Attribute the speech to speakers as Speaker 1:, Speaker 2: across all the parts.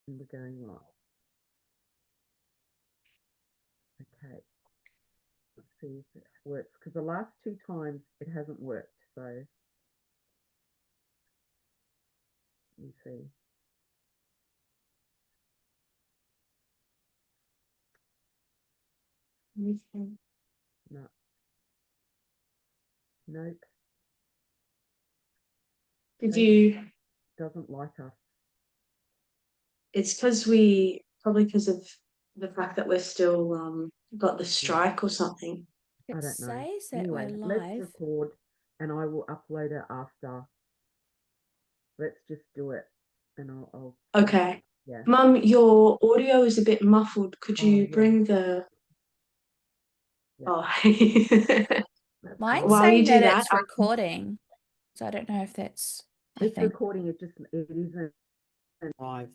Speaker 1: And we're going live. Okay. Let's see if it works. Because the last 2 times it hasn't worked. So let me see. No. Nope.
Speaker 2: Did you?
Speaker 1: Doesn't like us.
Speaker 2: It's because probably because of the fact that we're still got the strike or something.
Speaker 1: I
Speaker 3: It
Speaker 1: don't know.
Speaker 3: says that
Speaker 1: Anyway,
Speaker 3: we're
Speaker 1: let's
Speaker 3: live.
Speaker 1: record and I will upload it after. Let's just do it and I'll
Speaker 2: Okay.
Speaker 1: yeah.
Speaker 2: Mum, your audio is a bit muffled. Could you
Speaker 1: yeah.
Speaker 2: bring the...
Speaker 1: Yeah.
Speaker 2: Oh,
Speaker 1: That's
Speaker 3: Mine's
Speaker 1: fine.
Speaker 2: while you
Speaker 3: saying
Speaker 2: do
Speaker 3: that
Speaker 2: that,
Speaker 3: it's recording. So I don't know if that's a
Speaker 1: It's
Speaker 3: thing.
Speaker 1: recording, it isn't live.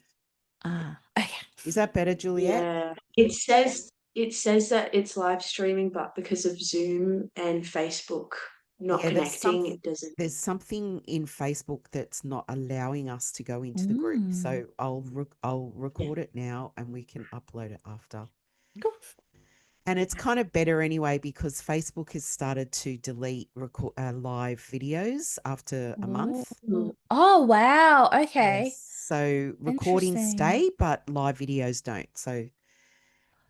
Speaker 3: Ah, okay.
Speaker 4: Is that better, Juliet?
Speaker 2: yeah, it says that it's live streaming, but because of Zoom and Facebook not
Speaker 4: Yeah,
Speaker 2: connecting, it doesn't.
Speaker 4: there's something in Facebook that's not allowing us to go into the group. So I'll record it now and we can upload it after.
Speaker 3: Cool.
Speaker 4: And it's kind of better anyway because Facebook has started to delete live videos after a month.
Speaker 3: Oh, wow. Okay.
Speaker 4: Yes. So recordings
Speaker 3: Interesting.
Speaker 4: stay, but live videos don't. So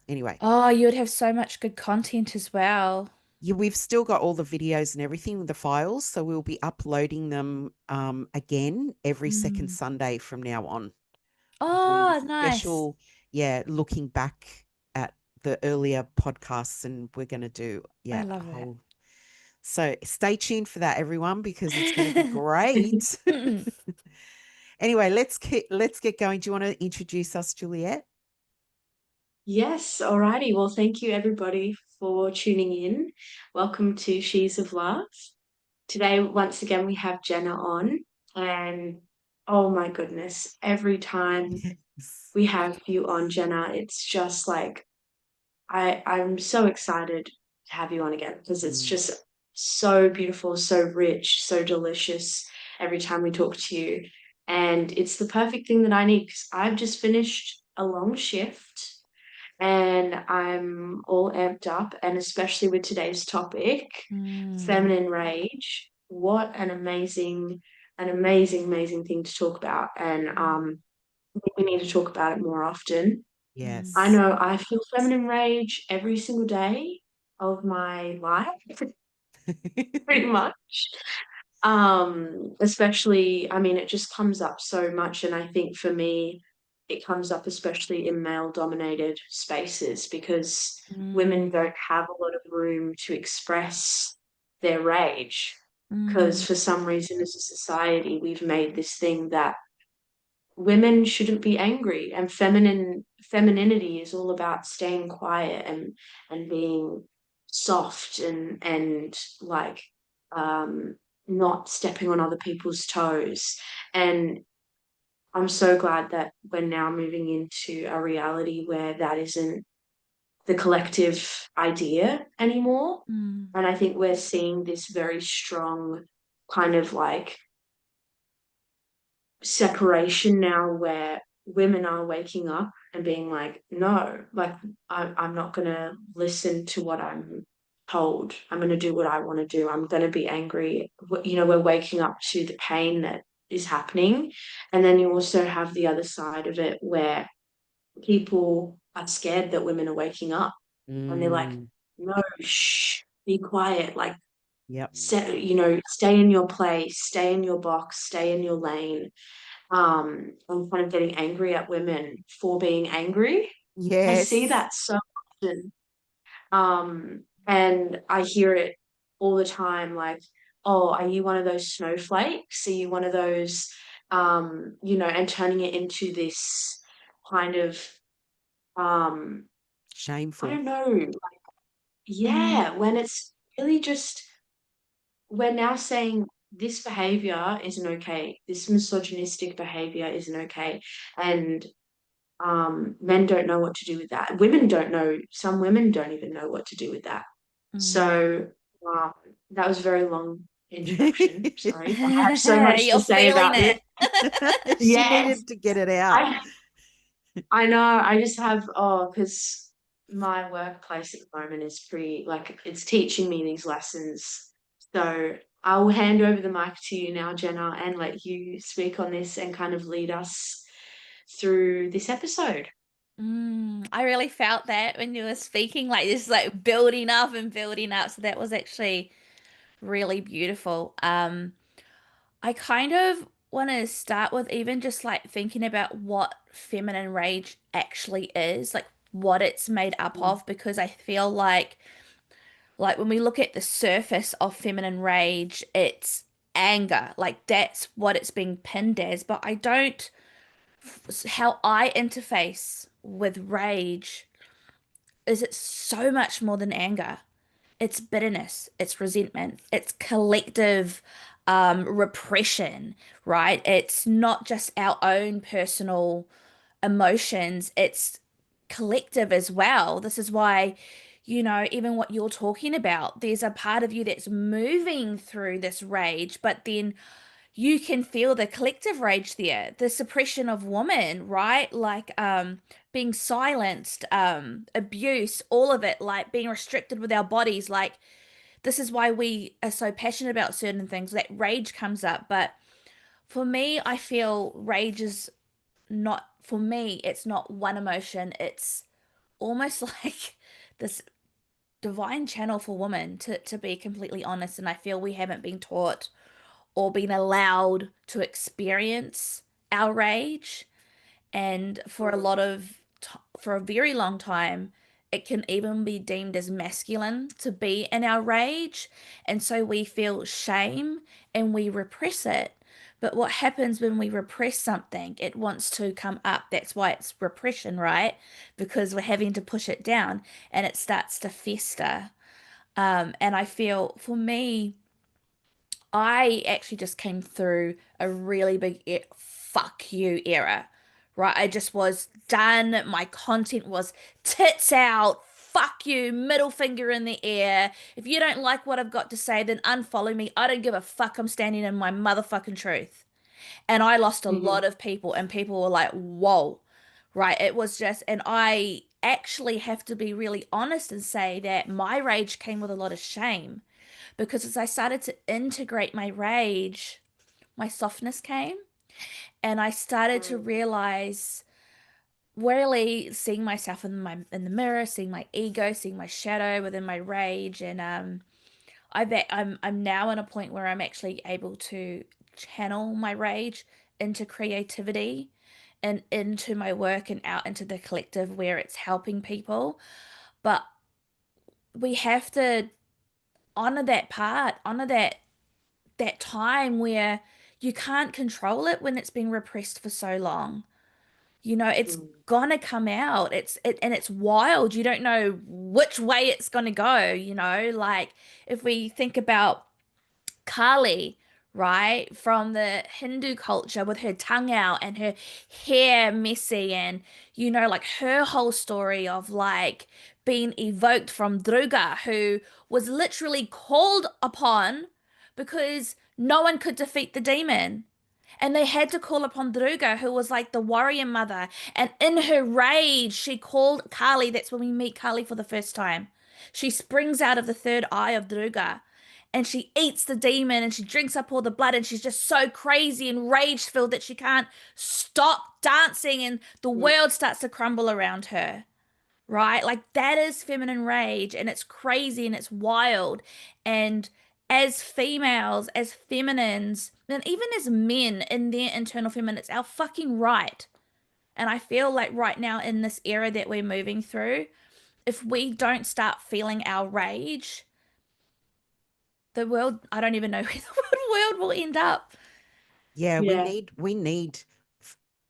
Speaker 4: anyway.
Speaker 3: Oh, you would have so much good content as well.
Speaker 4: Yeah, we've still got all the videos and everything, the files, so we'll be uploading them again every second Sunday from now on.
Speaker 3: Oh, nice.
Speaker 4: Special, looking back at the earlier podcasts, and we're going to do
Speaker 3: I love that.
Speaker 4: So stay tuned for that, everyone, because it's going to be great. Anyway, let's get going. Do you want to introduce us, Juliet?
Speaker 2: Yes, alrighty. Well, thank you everybody for tuning in. Welcome to She's of Love. Today, once again, we have Jenna on, and oh my goodness, every time we have you on, Jenna, it's just like I'm so excited to have you on again because it's just so beautiful, so rich, so delicious every time we talk to you. And it's the perfect thing that I need because I've just finished a long shift and I'm all amped up, and especially with today's topic, feminine rage. What an amazing thing to talk about, and we need to talk about it more often.
Speaker 4: Yes.
Speaker 2: I know I feel feminine rage every single day of my life, pretty much. Especially, I mean, it just comes up so much, and I think for me, it comes up especially in male-dominated spaces because women don't have a lot of room to express their rage. Because for some reason, as a society, we've made this thing that women shouldn't be angry, and femininity is all about staying quiet and being soft and like not stepping on other people's toes. And I'm so glad that we're now moving into a reality where that isn't the collective idea anymore. And I think we're seeing this very strong kind of like separation now where women are waking up and being like, no, like I'm not going to listen to what I'm told. I'm going to do what I want to do. I'm going to be angry. You know, we're waking up to the pain that is happening. And then you also have the other side of it where people are scared that women are waking up and they're like, no, shh, be quiet. Like, stay in your place, stay in your box, stay in your lane. I'm kind of getting angry at women for being angry.
Speaker 4: Yes.
Speaker 2: I see that so often. And I hear it all the time, like, oh, are you one of those snowflakes? Are you one of those, and turning it into this kind of,
Speaker 4: shameful.
Speaker 2: I don't know, when it's really just, we're now saying this behavior isn't okay. This misogynistic behavior isn't okay. And men don't know what to do with that. Women don't know. Some women don't even know what to do with that. So that was a very long introduction. Sorry. I have so much to
Speaker 3: You're
Speaker 2: say
Speaker 3: feeling
Speaker 2: about
Speaker 3: it.
Speaker 4: She needed to get it out.
Speaker 2: I know. I just have, because my workplace at the moment is pretty, like, it's teaching me these lessons. So I'll hand over the mic to you now, Jenna, and let you speak on this and kind of lead us through this episode.
Speaker 3: I really felt that when you were speaking, like this, like building up and building up. So that was actually really beautiful. I kind of want to start with even just like thinking about what feminine rage actually is, like what it's made up
Speaker 2: Mm,
Speaker 3: of, because I feel like when we look at the surface of feminine rage, it's anger, like that's what it's being pinned as. But I don't, how I interface with rage is it's so much more than anger. It's bitterness, it's resentment, it's collective repression, right? It's not just our own personal emotions, it's collective as well. This is why, even what you're talking about, there's a part of you that's moving through this rage, but then you can feel the collective rage there, the suppression of women, right? Like being silenced, abuse, all of it, like being restricted with our bodies. Like this is why we are so passionate about certain things. That rage comes up. But for me, I feel rage is not, for me, it's not one emotion. It's almost like this divine channel for women, to be completely honest. And I feel we haven't been taught or been allowed to experience our rage. And for a
Speaker 2: mm,
Speaker 3: lot of, for a very long time, it can even be deemed as masculine to be in our rage. And so we feel shame and we repress it. But what happens when we repress something? It wants to come up. That's why it's repression, right? Because we're having to push it down and it starts to fester. And I feel for me, I actually just came through a really big fuck you era, right? I just was done. My content was tits out, fuck you, middle finger in the air. If you don't like what I've got to say, then unfollow me. I don't give a fuck. I'm standing in my motherfucking truth. And I lost a
Speaker 2: mhm,
Speaker 3: lot of people, and people were like, whoa, right? It was just, and I actually have to be really honest and say that my rage came with a lot of shame because as I started to integrate my rage, my softness came and I started to
Speaker 2: mm,
Speaker 3: realize really seeing myself in the mirror, seeing my ego, seeing my shadow within my rage and I'm now at a point where I'm actually able to channel my rage into creativity and into my work and out into the collective where it's helping people. But we have to honor that part, honor that time where you can't control it when it's been repressed for so long. It's
Speaker 2: mm,
Speaker 3: gonna come out. And it's wild. You don't know which way it's gonna go, like if we think about Kali, right, from the Hindu culture with her tongue out and her hair messy, and like her whole story of like being evoked from Druga, who was literally called upon because no one could defeat the demon. And they had to call upon Druga, who was like the warrior mother. And in her rage, she called Kali. That's when we meet Kali for the first time. She springs out of the third eye of Druga and she eats the demon and she drinks up all the blood and she's just so crazy and rage filled that she can't stop dancing and the
Speaker 2: mm,
Speaker 3: world starts to crumble around her. Right? Like that is feminine rage and it's crazy and it's wild. And as females, as feminines, and even as men in their internal feminine, it's our fucking right. And I feel like right now in this era that we're moving through, if we don't start feeling our rage, the world, I don't even know where the world will end up.
Speaker 4: Yeah,
Speaker 2: yeah,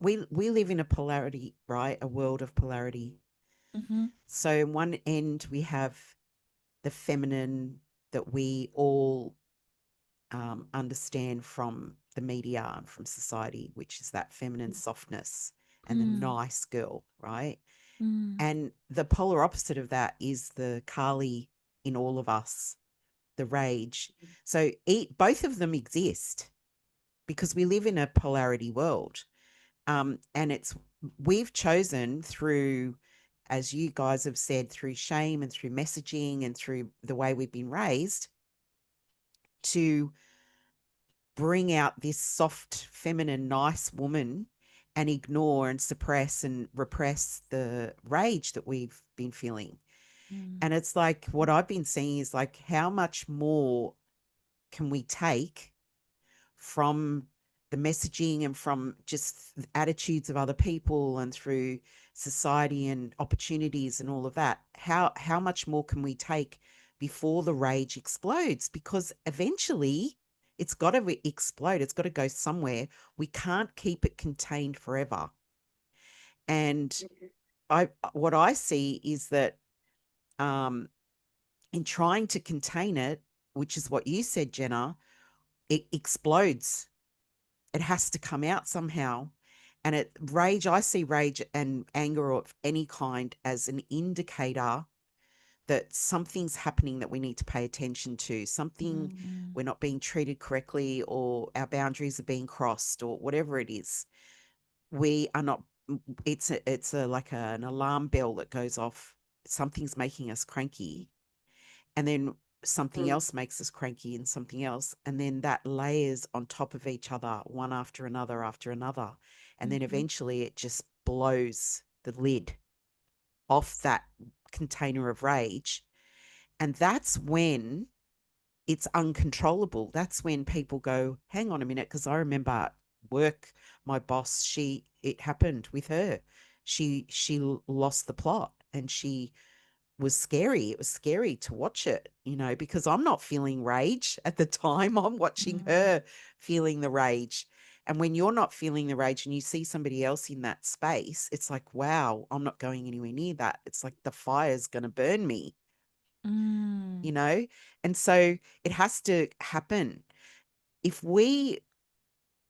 Speaker 4: we live in a polarity, right? A world of polarity.
Speaker 3: Hmm.
Speaker 4: So on one end we have the feminine that we all understand from the media and from society, which is that feminine softness and the
Speaker 3: Mm,
Speaker 4: nice girl, right?
Speaker 3: mm,
Speaker 4: And the polar opposite of that is the Kali in all of us, the rage. So both of them exist because we live in a polarity world. And it's we've chosen through, as you guys have said, through shame and through messaging and through the way we've been raised, to bring out this soft, feminine, nice woman and ignore and suppress and repress the rage that we've been feeling. And it's like, what I've been seeing is like, how much more can we take from the messaging and from just the attitudes of other people and through society and opportunities and all of that? How much more can we take before the rage explodes? Because eventually it's got to explode. It's got to go somewhere. We can't keep it contained forever. And what I see is that in trying to contain it, which is what you said, Jenna, it explodes. It has to come out somehow. And I see rage and anger of any kind as an indicator that something's happening that we need to pay attention to, something we're not being treated correctly, or our boundaries are being crossed, or whatever it is. We are not, it's like an alarm bell that goes off. Something's making us cranky. And then something else makes us cranky and something else. And then that layers on top of each other, one after another after another. And then eventually it just blows the lid off that container of rage. And that's when it's uncontrollable. That's when people go, hang on a minute, because I remember at work, my boss, it happened with her. She lost the plot, and she was scary. It was scary to watch it, because I'm not feeling rage at the time. I'm watching her feeling the rage. And when you're not feeling the rage and you see somebody else in that space, it's like, wow, I'm not going anywhere near that. It's like the fire's going to burn me, And so it has to happen. If we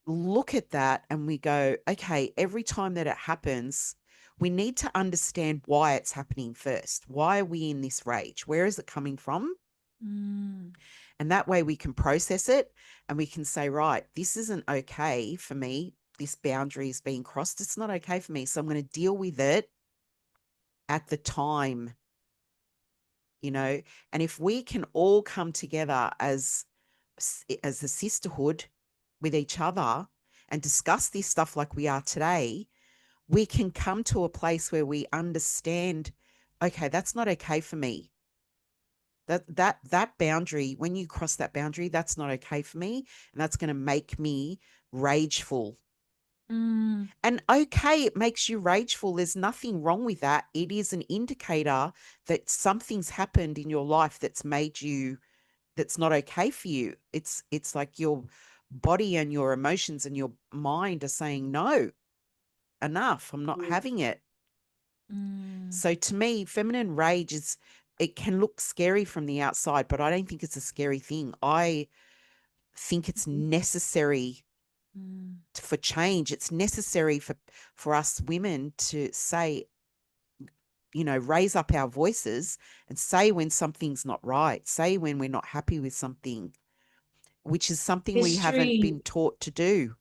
Speaker 4: look at that and we go, okay, every time that it happens, we need to understand why it's happening first. Why are we in this rage? Where is it coming from? And that way we can process it and we can say, right, this isn't okay for me. This boundary is being crossed. It's not okay for me. So I'm going to deal with it at the time, And if we can all come together as a sisterhood with each other and discuss this stuff like we are today, we can come to a place where we understand, okay, that's not okay for me. That boundary, when you cross that boundary, that's not okay for me. And that's going to make me rageful. And okay, it makes you rageful. There's nothing wrong with that. It is an indicator that something's happened in your life that's not okay for you. It's like your body and your emotions and your mind are saying, no, enough. I'm not having it. So to me, feminine rage it can look scary from the outside, but I don't think it's a scary thing. I think it's necessary for change. It's necessary for us women to say, raise up our voices and say when something's not right, say when we're not happy with something, which is something we haven't been taught to do.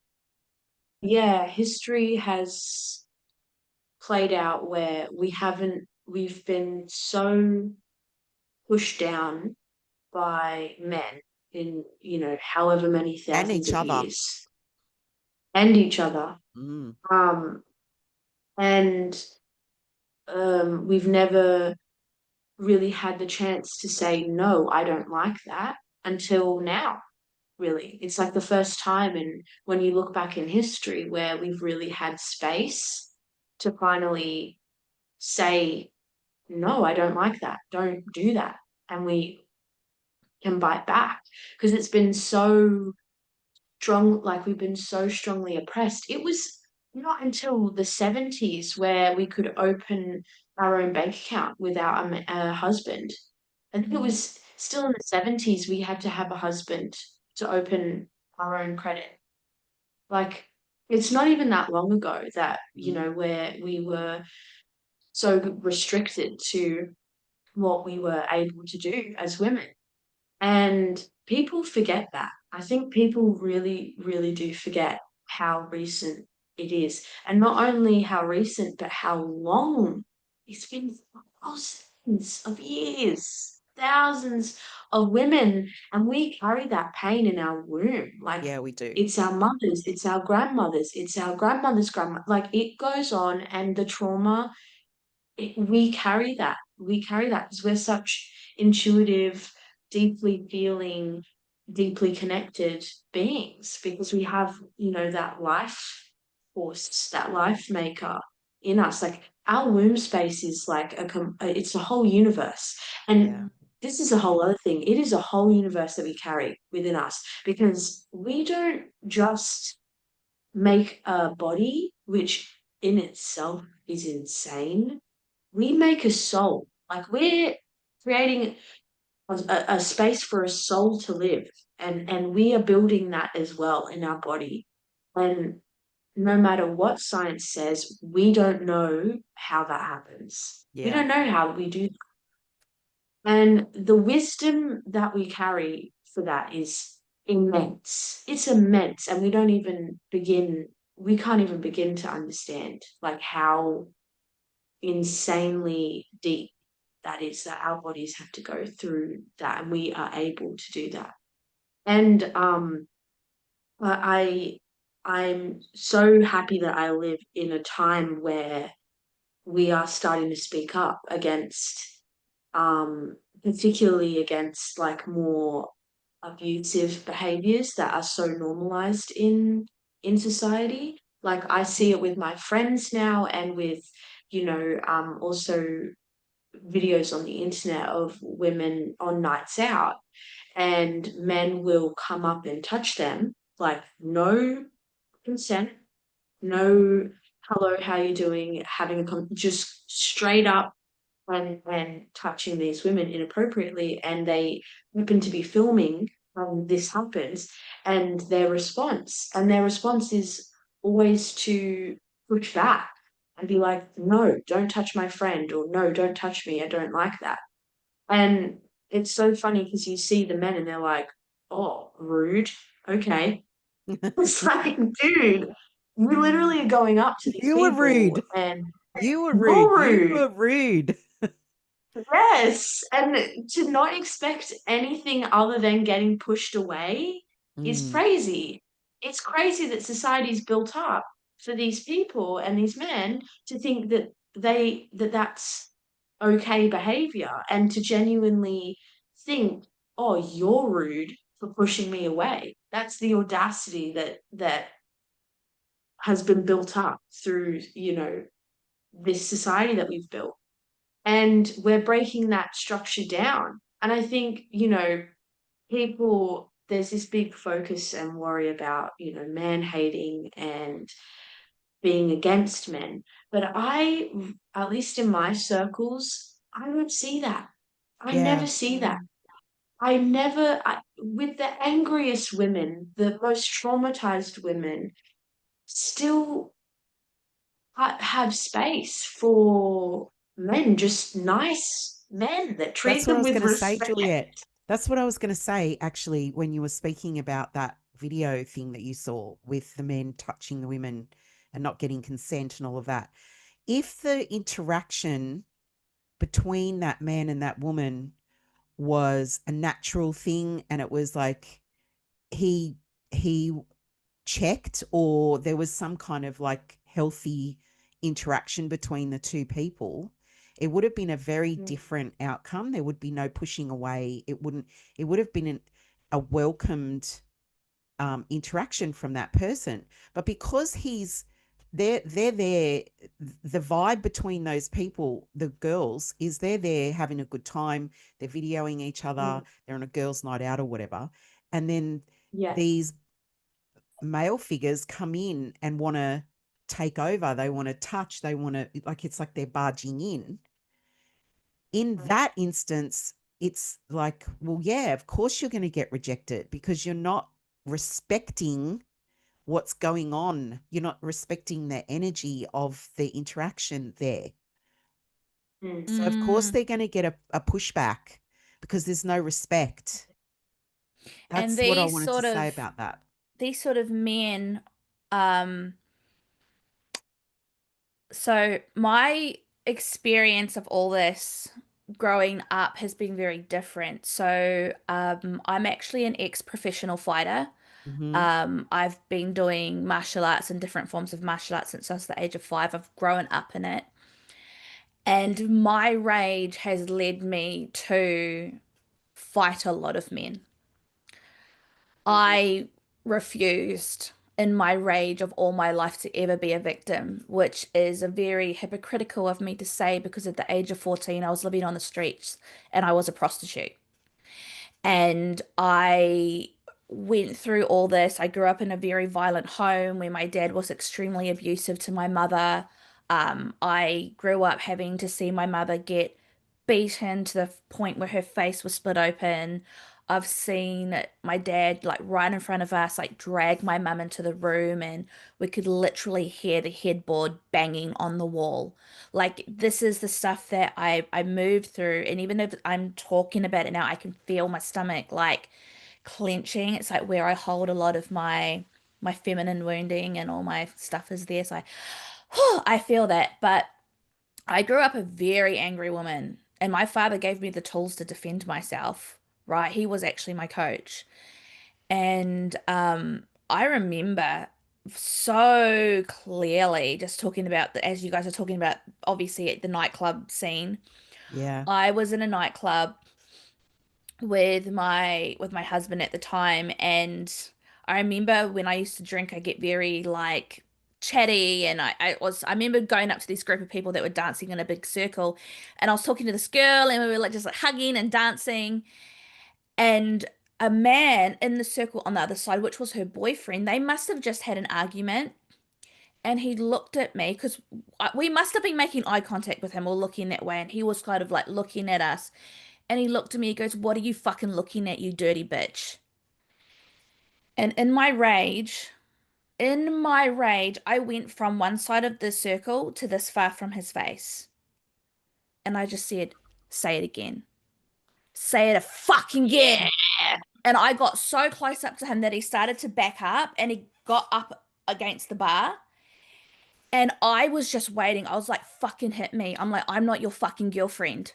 Speaker 2: Yeah, history has played out where we've been so pushed down by men in, however many
Speaker 4: And
Speaker 2: thousands
Speaker 4: each
Speaker 2: of
Speaker 4: other.
Speaker 2: years, and each other. And we've never really had the chance to say, no, I don't like that, until now, really. It's like the first time, and when you look back in history, where we've really had space to finally say, no, I don't like that, don't do that, and we can bite back, because it's been so strong, like we've been so strongly oppressed. It was not until the 70s where we could open our own bank account without a husband. I think it was still in the 70s we had to have a husband to open our own credit. Like, it's not even that long ago that, where we were so restricted to what we were able to do as women. And people forget that. I think people really, really do forget how recent it is. And not only how recent, but how long. It's been thousands of years, thousands of women, and we carry that pain in our womb. Like,
Speaker 4: Yeah, we do.
Speaker 2: it's our mothers, it's our grandmothers, it's our grandmother's grandma. Like, it goes on, and the trauma, we carry that. We carry that because we're such intuitive, deeply feeling, deeply connected beings, because we have, that life force, that life maker in us. Like, our womb space is like it's a whole universe. And
Speaker 4: Yeah.
Speaker 2: this is a whole other thing. It is a whole universe that we carry within us, because we don't just make a body, which in itself is insane. We make a soul. Like, we're creating a space for a soul to live, and we are building that as well in our body. And no matter what science says, we don't know how that happens. We
Speaker 4: Yeah.
Speaker 2: don't know how we do that. And the wisdom that we carry for that is immense. It's immense, and we can't even begin to understand, like, how insanely deep that is, that our bodies have to go through that, and we are able to do that. And I I'm so happy that I live in a time where we are starting to speak up against, particularly against, like, more abusive behaviors that are so normalized in society. Like, I see it with my friends now, and with, also videos on the internet of women on nights out, and men will come up and touch them, like, no consent, no hello, how you doing, having just straight up, and touching these women inappropriately, and they happen to be filming when this happens, and their response is always to push back and be like, no, don't touch my friend, or no, don't touch me, I don't like that. And it's so funny because you see the men and they're like, oh, rude, okay. It's like, dude, you literally are going up to these
Speaker 4: You were
Speaker 2: people
Speaker 4: rude.
Speaker 2: and
Speaker 4: You were rude.
Speaker 2: you're
Speaker 4: You
Speaker 2: rude.
Speaker 4: were rude.
Speaker 2: Yes, and to not expect anything other than getting pushed away is
Speaker 4: Mm,
Speaker 2: crazy. It's crazy that society's built up for these people and these men to think that's okay behavior, and to genuinely think, oh, you're rude for pushing me away. That's the audacity that has been built up through, this society that we've built, and we're breaking that structure down. And I think, people, there's this big focus and worry about, man hating and being against men, but at least in my circles, I don't see that. I
Speaker 4: yeah.
Speaker 2: never see that. With the angriest women, the most traumatized women, still have space for men, just nice men that treat
Speaker 4: That's what I
Speaker 2: them
Speaker 4: was
Speaker 2: with
Speaker 4: going to say,
Speaker 2: respect.
Speaker 4: Juliet. That's what I was going to say, actually, when you were speaking about that video thing that you saw with the men touching the women and not getting consent and all of that. If the interaction between that man and that woman was a natural thing, and it was like he he checked, or there was some kind of like healthy interaction between the two people, it would have been a very different outcome. There would be no pushing away. It would have been a welcomed interaction from that person. But because they're there, the vibe between those people, the girls, is they're there having a good time. They're videoing each other. They're on a girls' night out or whatever. And then
Speaker 2: Yeah.
Speaker 4: these male figures come in and want to take over. They want to touch. They want to, like, it's like they're barging in. In that instance, it's like, well, yeah, of course you're going to get rejected, because you're not respecting what's going on. You're not respecting the energy of the interaction there. So, of course,
Speaker 3: Mm.
Speaker 4: they're going to get a pushback because there's no respect.
Speaker 3: And
Speaker 4: That's what I wanted to say about that.
Speaker 3: these sort of men, um, So my experience of all this growing up has been very different. So I'm actually an ex-professional fighter.
Speaker 4: Mm-hmm.
Speaker 3: I've been doing martial arts and different forms of martial arts since I was the age of 5. I've grown up in it. And my rage has led me to fight a lot of men. I refused in my rage of all my life to ever be a victim, which is a very hypocritical of me to say because at the age of 14, I was living on the streets and I was a prostitute. And I went through all this. I grew up in a very violent home where my dad was extremely abusive to my mother. I grew up having to see my mother get beaten to the point where her face was split open. I've seen my dad like right in front of us, like drag my mum into the room, and we could literally hear the headboard banging on the wall. Like this is the stuff that I moved through, and even if I'm talking about it now, I can feel my stomach like clenching. It's like where I hold a lot of my feminine wounding and all my stuff is there. So I feel that, but I grew up a very angry woman, and my father gave me the tools to defend myself, right? He was actually my coach. And I remember so clearly just talking about the, as you guys are talking about, obviously at the nightclub scene.
Speaker 4: Yeah.
Speaker 3: I was in a nightclub with my husband at the time, and I remember when I used to drink, I get very like chatty, and I remember going up to this group of people that were dancing in a big circle, and I was talking to this girl, and we were like just like hugging and dancing, and a man in the circle on the other side, which was her boyfriend, they must have just had an argument. And he looked at me because we must have been making eye contact with him or looking that way. And he was kind of like looking at us. And he looked at me, he goes, "What are you fucking looking at, you dirty bitch?" And in my rage, I went from one side of the circle to this far from his face. And I just said, "Say it again. Say it a fucking again." And I got so close up to him that he started to back up and he got up against the bar. And I was just waiting. I was like, "Fucking hit me." I'm like, "I'm not your fucking girlfriend.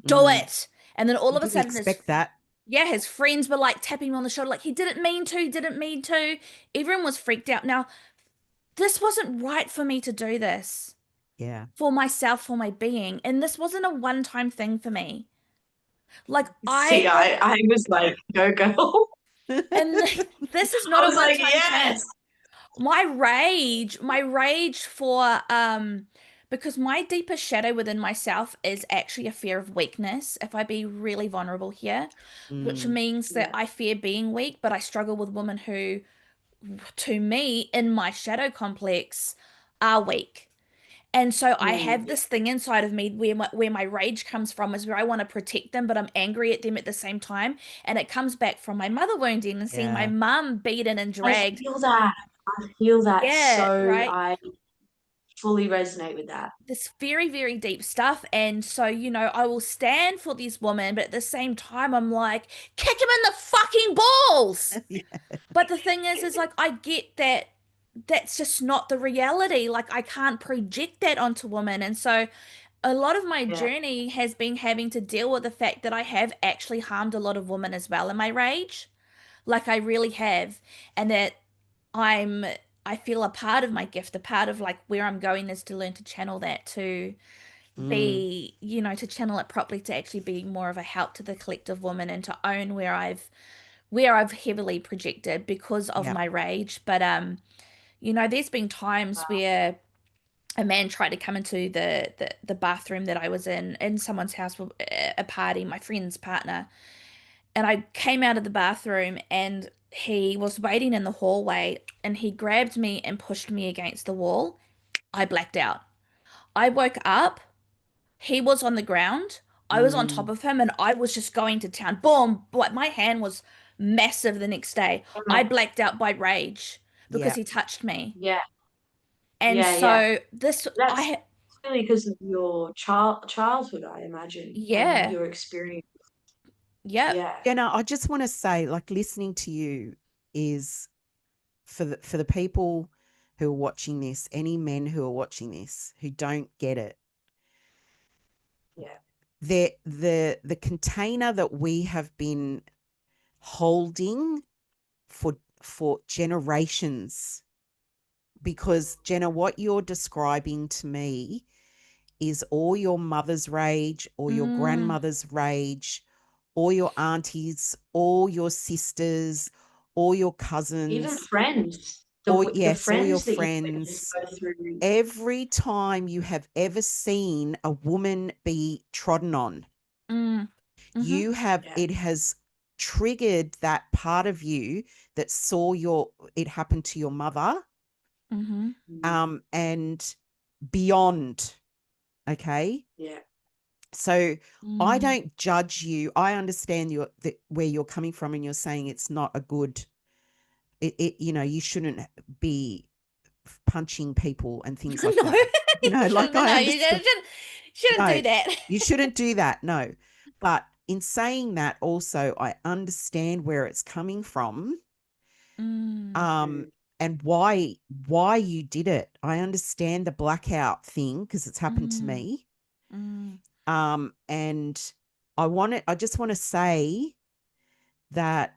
Speaker 3: Do
Speaker 4: Mm.
Speaker 3: it." And then all
Speaker 4: You
Speaker 3: of a
Speaker 4: didn't
Speaker 3: sudden,
Speaker 4: expect that.
Speaker 3: yeah, his friends were like tapping him on the shoulder, like, "He didn't mean to, didn't mean to." Everyone was freaked out. Now, this wasn't right for me to do this
Speaker 4: Yeah.
Speaker 3: for myself, for my being. And this wasn't a one-time thing for me. Like,
Speaker 2: See, I was like, go girl.
Speaker 3: and this is not
Speaker 2: I
Speaker 3: a
Speaker 2: was like,
Speaker 3: one-time thing.
Speaker 2: yes.
Speaker 3: My rage for because my deepest shadow within myself is actually a fear of weakness, if I be really vulnerable here, which
Speaker 4: Mm.
Speaker 3: means that
Speaker 2: Yeah.
Speaker 3: I fear being weak, but I struggle with women who, to me, in my shadow complex, are weak. And so I have this thing inside of me where my rage comes from is where I want to protect them, but I'm angry at them at the same time. And it comes back from my mother wounding and seeing my
Speaker 4: Yeah.
Speaker 3: mum beaten and
Speaker 2: I
Speaker 3: dragged.
Speaker 2: feel that. I feel that
Speaker 3: Yeah,
Speaker 2: so
Speaker 3: right.
Speaker 2: I fully resonate with that.
Speaker 3: This very, very deep stuff. And so, I will stand for this woman, but at the same time, I'm like, kick him in the fucking balls.
Speaker 4: Yeah.
Speaker 3: But the thing is like, I get that that's just not the reality. Like, I can't project that onto women. And so, a lot of my
Speaker 2: Yeah.
Speaker 3: journey has been having to deal with the fact that I have actually harmed a lot of women as well in my rage. Like, I really have. And that I'm I feel a part of my gift, a part of like where I'm going is to learn to channel that to
Speaker 4: Mm.
Speaker 3: be, to channel it properly, to actually be more of a help to the collective woman and to own where I've heavily projected because of
Speaker 4: Yeah.
Speaker 3: my rage. But there's been times
Speaker 2: Wow.
Speaker 3: where a man tried to come into the bathroom that I was in someone's house for a party, my friend's partner, and I came out of the bathroom and he was waiting in the hallway and he grabbed me and pushed me against the wall. I blacked out. I woke up. He was on the ground. I was on top
Speaker 4: Mm.
Speaker 3: of him and I was just going to town. Boom. But my hand was massive the next day. I blacked out by rage because
Speaker 4: Yeah.
Speaker 3: he touched me.
Speaker 2: Yeah.
Speaker 3: And
Speaker 2: Yeah. Yeah.
Speaker 3: so this,
Speaker 2: That's clearly because of your childhood, I imagine, and
Speaker 3: yeah,
Speaker 2: your experience.
Speaker 3: yep.
Speaker 2: Yeah.
Speaker 4: Jenna, I just want to say, like, listening to you is for the people who are watching this, any men who are watching this who don't get it.
Speaker 2: Yeah.
Speaker 4: The container that we have been holding for generations, because Jenna, what you're describing to me is all your mother's rage or your grandmother's rage, all your aunties, all your sisters, all your cousins,
Speaker 2: Even friends.
Speaker 4: or
Speaker 2: The
Speaker 4: yes, all your
Speaker 2: friends that you
Speaker 4: friends.
Speaker 2: witness go through.
Speaker 4: Every time you have ever seen a woman be trodden on, you have,
Speaker 2: Yeah.
Speaker 4: it has triggered that part of you that saw it happen to your mother, and beyond. Okay.
Speaker 2: Yeah.
Speaker 4: So I don't judge you. I understand where you're coming from, and you're saying it's not a good, you shouldn't be punching people and things like
Speaker 3: No,
Speaker 4: that. Like I
Speaker 3: you
Speaker 4: understand.
Speaker 3: shouldn't
Speaker 4: No,
Speaker 3: do that.
Speaker 4: you shouldn't do that. No. But in saying that, also, I understand where it's coming from, and why you did it. I understand the blackout thing because it's happened to me. And I just want to say that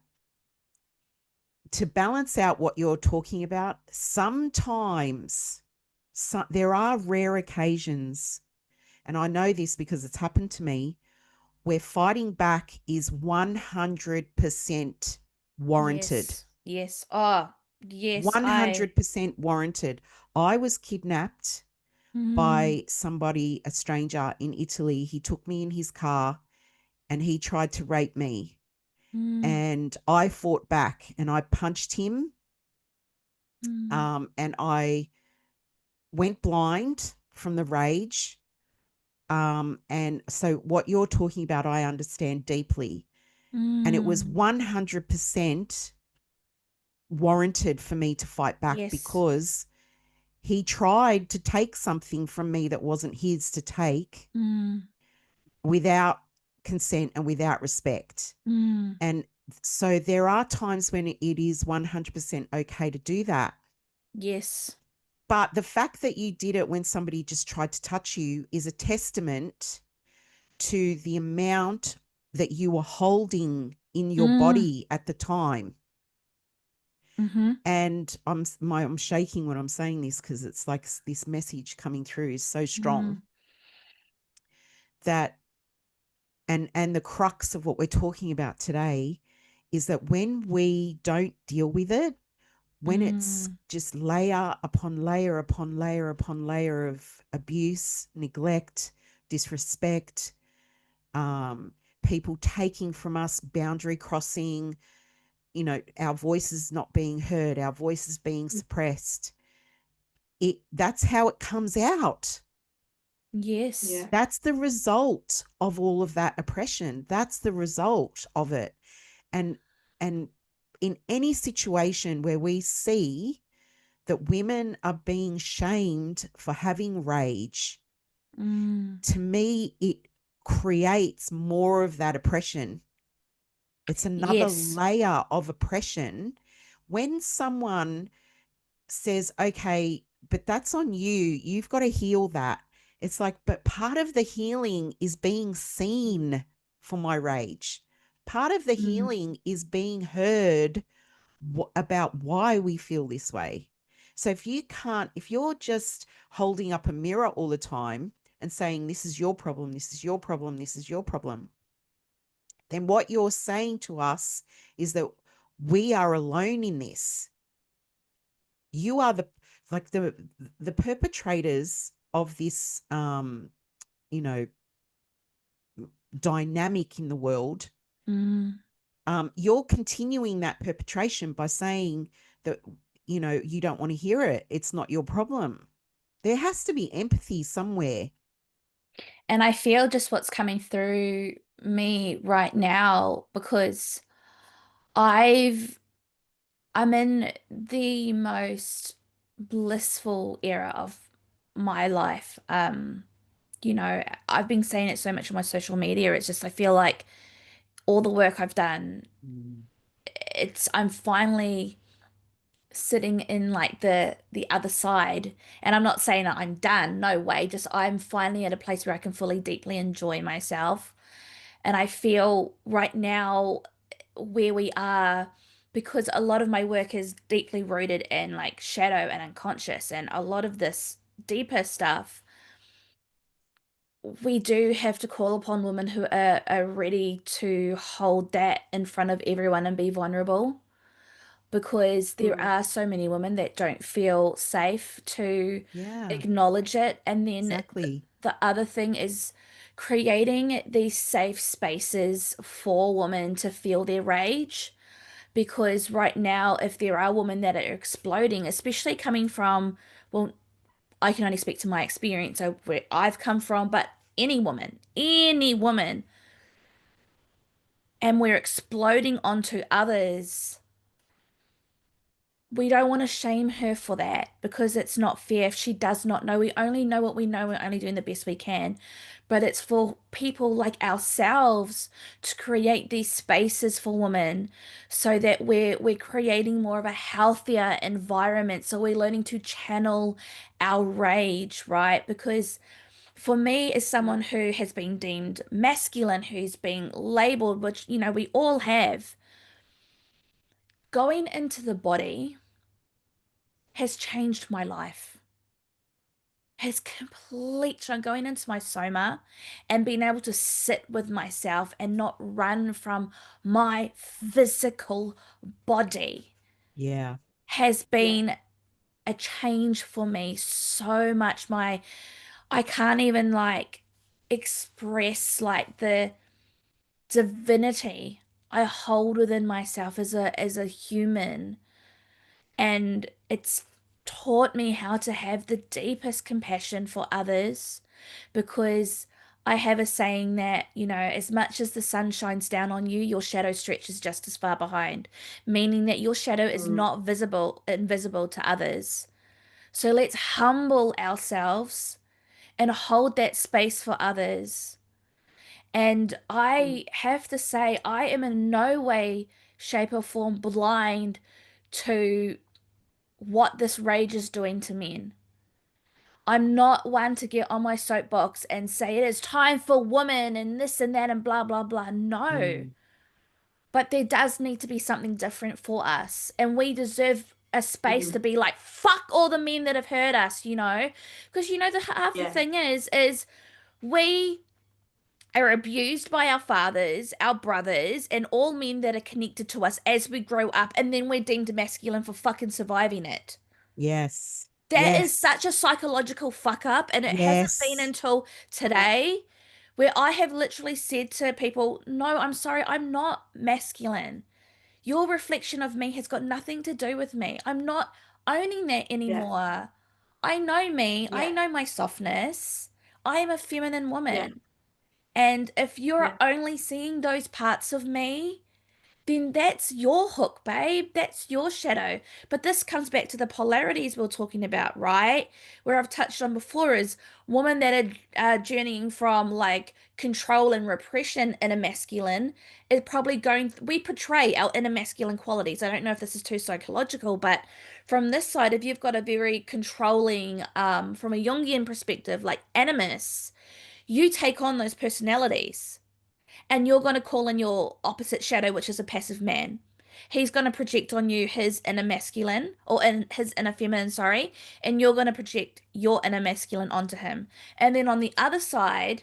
Speaker 4: to balance out what you're talking about, sometimes there are rare occasions, and I know this because it's happened to me, where fighting back is 100% warranted.
Speaker 3: Yes. Oh, yes.
Speaker 4: 100% warranted. I was kidnapped by somebody, a stranger in Italy. He took me in his car and he tried to rape me. And I fought back and I punched him. And I went blind from the rage. And so what you're talking about, I understand deeply. And it was 100% warranted for me to fight back, because he tried to take something from me that wasn't his to take, without consent and without respect. And so there are times when it is 100% okay to do that.
Speaker 3: Yes.
Speaker 4: But the fact that you did it when somebody just tried to touch you is a testament to the amount that you were holding in your body at the time. And I'm shaking when I'm saying this, because it's like this message coming through is so strong that, and the crux of what we're talking about today is that when we don't deal with it, when it's just layer upon layer upon layer upon layer of abuse, neglect, disrespect, people taking from us, boundary crossing, our voices not being heard, our voices being suppressed, that's how it comes out.
Speaker 3: Yes.
Speaker 2: Yeah.
Speaker 4: That's the result of all of that oppression. That's the result of it. And in any situation where we see that women are being shamed for having rage, to me, it creates more of that oppression. It's another layer of oppression. When someone says, okay, but that's on you, you've got to heal that. It's like, but part of the healing is being seen for my rage. Part of the healing is being heard about why we feel this way. So if you're just holding up a mirror all the time and saying, this is your problem, this is your problem, this is your problem, then what you're saying to us is that we are alone in this. You are the perpetrators of this, dynamic in the world. You're continuing that perpetration by saying that, you don't want to hear it. It's not your problem. There has to be empathy somewhere.
Speaker 3: And I feel just what's coming through me right now, because I'm in the most blissful era of my life. I've been saying it so much on my social media. It's just I feel like all the work I've done, I'm finally sitting in like the other side, and I'm not saying that I'm done, no way, just I'm finally at a place where I can fully deeply enjoy myself. And I feel right now where we are, because a lot of my work is deeply rooted in like shadow and unconscious and a lot of this deeper stuff, we do have to call upon women who are ready to hold that in front of everyone and be vulnerable, because there
Speaker 2: Mm.
Speaker 3: are so many women that don't feel safe to
Speaker 4: Yeah,
Speaker 3: acknowledge it. And then
Speaker 4: exactly.
Speaker 3: the other thing is creating these safe spaces for women to feel their rage. Because right now, if there are women that are exploding, especially coming from, well, I can only speak to my experience of where I've come from, but any woman, and we're exploding onto others, we don't want to shame her for that because it's not fair if she does not know. We only know what we know. We're only doing the best we can. But it's for people like ourselves to create these spaces for women so that we're creating more of a healthier environment. So we're learning to channel our rage, right? Because for me, as
Speaker 2: Mm.
Speaker 3: someone who has been deemed masculine, who's been labeled, which, we all have, going into the body has changed my life. Has complete going into my soma and being able to sit with myself and not run from my physical body
Speaker 4: Yeah.
Speaker 3: has
Speaker 2: Yeah.
Speaker 3: been a change for me so much. I can't even like express like the divinity I hold within myself as a human. And it's taught me how to have the deepest compassion for others, because I have a saying that, as much as the sun shines down on you, your shadow stretches just as far behind, meaning that your shadow is
Speaker 2: Mm.
Speaker 3: not invisible to others. So let's humble ourselves and hold that space for others. And
Speaker 2: Mm.
Speaker 3: I have to say, I am in no way, shape, or form blind to what this rage is doing to men. I'm not one to get on my soapbox and say it is time for women and this and that and blah, blah, blah. No.
Speaker 4: Mm.
Speaker 3: But there does need to be something different for us. And we deserve a space to
Speaker 2: Mhm.
Speaker 3: be like, fuck all the men that have hurt us, you know? Because, the half the
Speaker 2: Yeah.
Speaker 3: thing is we are abused by our fathers, our brothers, and all men that are connected to us as we grow up. And then we're deemed masculine for fucking surviving it.
Speaker 4: Yes.
Speaker 3: That is
Speaker 4: Yes.
Speaker 3: such a psychological fuck up, and it hasn't been
Speaker 4: Yes.
Speaker 3: until today where I have literally said to people, no, I'm sorry, I'm not masculine. Your reflection of me has got nothing to do with me. I'm not owning that
Speaker 2: Yeah.
Speaker 3: anymore. I know me, I
Speaker 2: Yeah.
Speaker 3: know my softness. I am a feminine
Speaker 2: Yeah.
Speaker 3: woman. And if you're
Speaker 2: Yeah.
Speaker 3: only seeing those parts of me, then that's your hook, babe. That's your shadow. But this comes back to the polarities we are talking about, right? Where I've touched on before is women that are journeying from like control and repression in a masculine is probably we portray our inner masculine qualities. I don't know if this is too psychological, but from this side, if you've got a very controlling, from a Jungian perspective, like animus, you take on those personalities and you're going to call in your opposite shadow, which is a passive man. He's going to project on you his inner masculine or in his inner feminine, sorry, and you're going to project your inner masculine onto him. And then on the other side,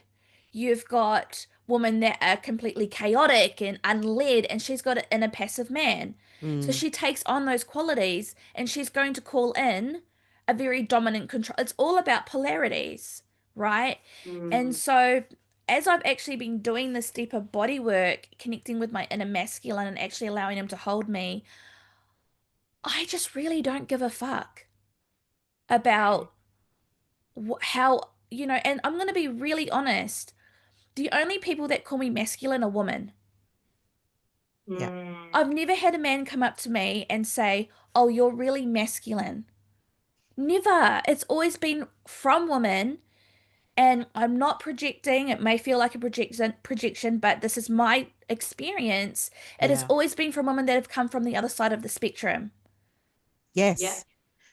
Speaker 3: you've got women that are completely chaotic and unled, and she's got an inner passive man. So
Speaker 4: Mm.
Speaker 3: she takes on those qualities and she's going to call in a very dominant control. It's all about polarities, right? And
Speaker 2: Mm.
Speaker 3: so as I've actually been doing this deeper body work, connecting with my inner masculine and actually allowing him to hold me, I just really don't give a fuck about how, and I'm going to be really honest. The only people that call me masculine are women.
Speaker 4: Yeah.
Speaker 2: Mm.
Speaker 3: I've never had a man come up to me and say, "Oh, you're really masculine." Never. It's always been from women. And I'm not projecting. It may feel like a projection, but this is my experience. It has
Speaker 4: Yeah.
Speaker 3: always been from women that have come from the other side of the spectrum.
Speaker 4: Yes,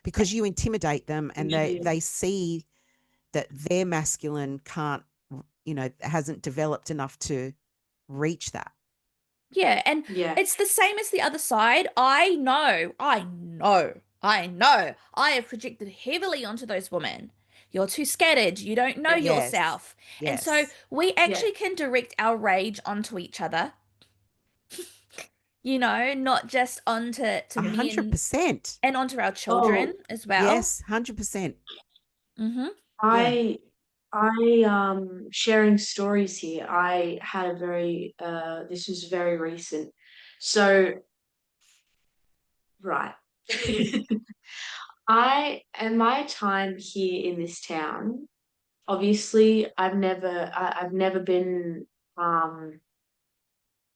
Speaker 4: because you intimidate them and
Speaker 2: You do.
Speaker 4: they see that their masculine can't, hasn't developed enough to reach that.
Speaker 3: Yeah, and
Speaker 2: Yeah.
Speaker 3: it's the same as the other side. I know. I have projected heavily onto those women. You're too scattered. You don't know
Speaker 2: Yes.
Speaker 3: yourself. And so
Speaker 4: Yes.
Speaker 3: we actually can direct our rage onto each other, not just onto men
Speaker 4: 100%.
Speaker 3: and onto our
Speaker 2: Oh,
Speaker 3: children as well.
Speaker 4: Yes, 100%.
Speaker 3: Mm-hmm.
Speaker 4: Yeah.
Speaker 2: Sharing stories here. I had a very this was very recent. So, right. My time here in this town, obviously I've never been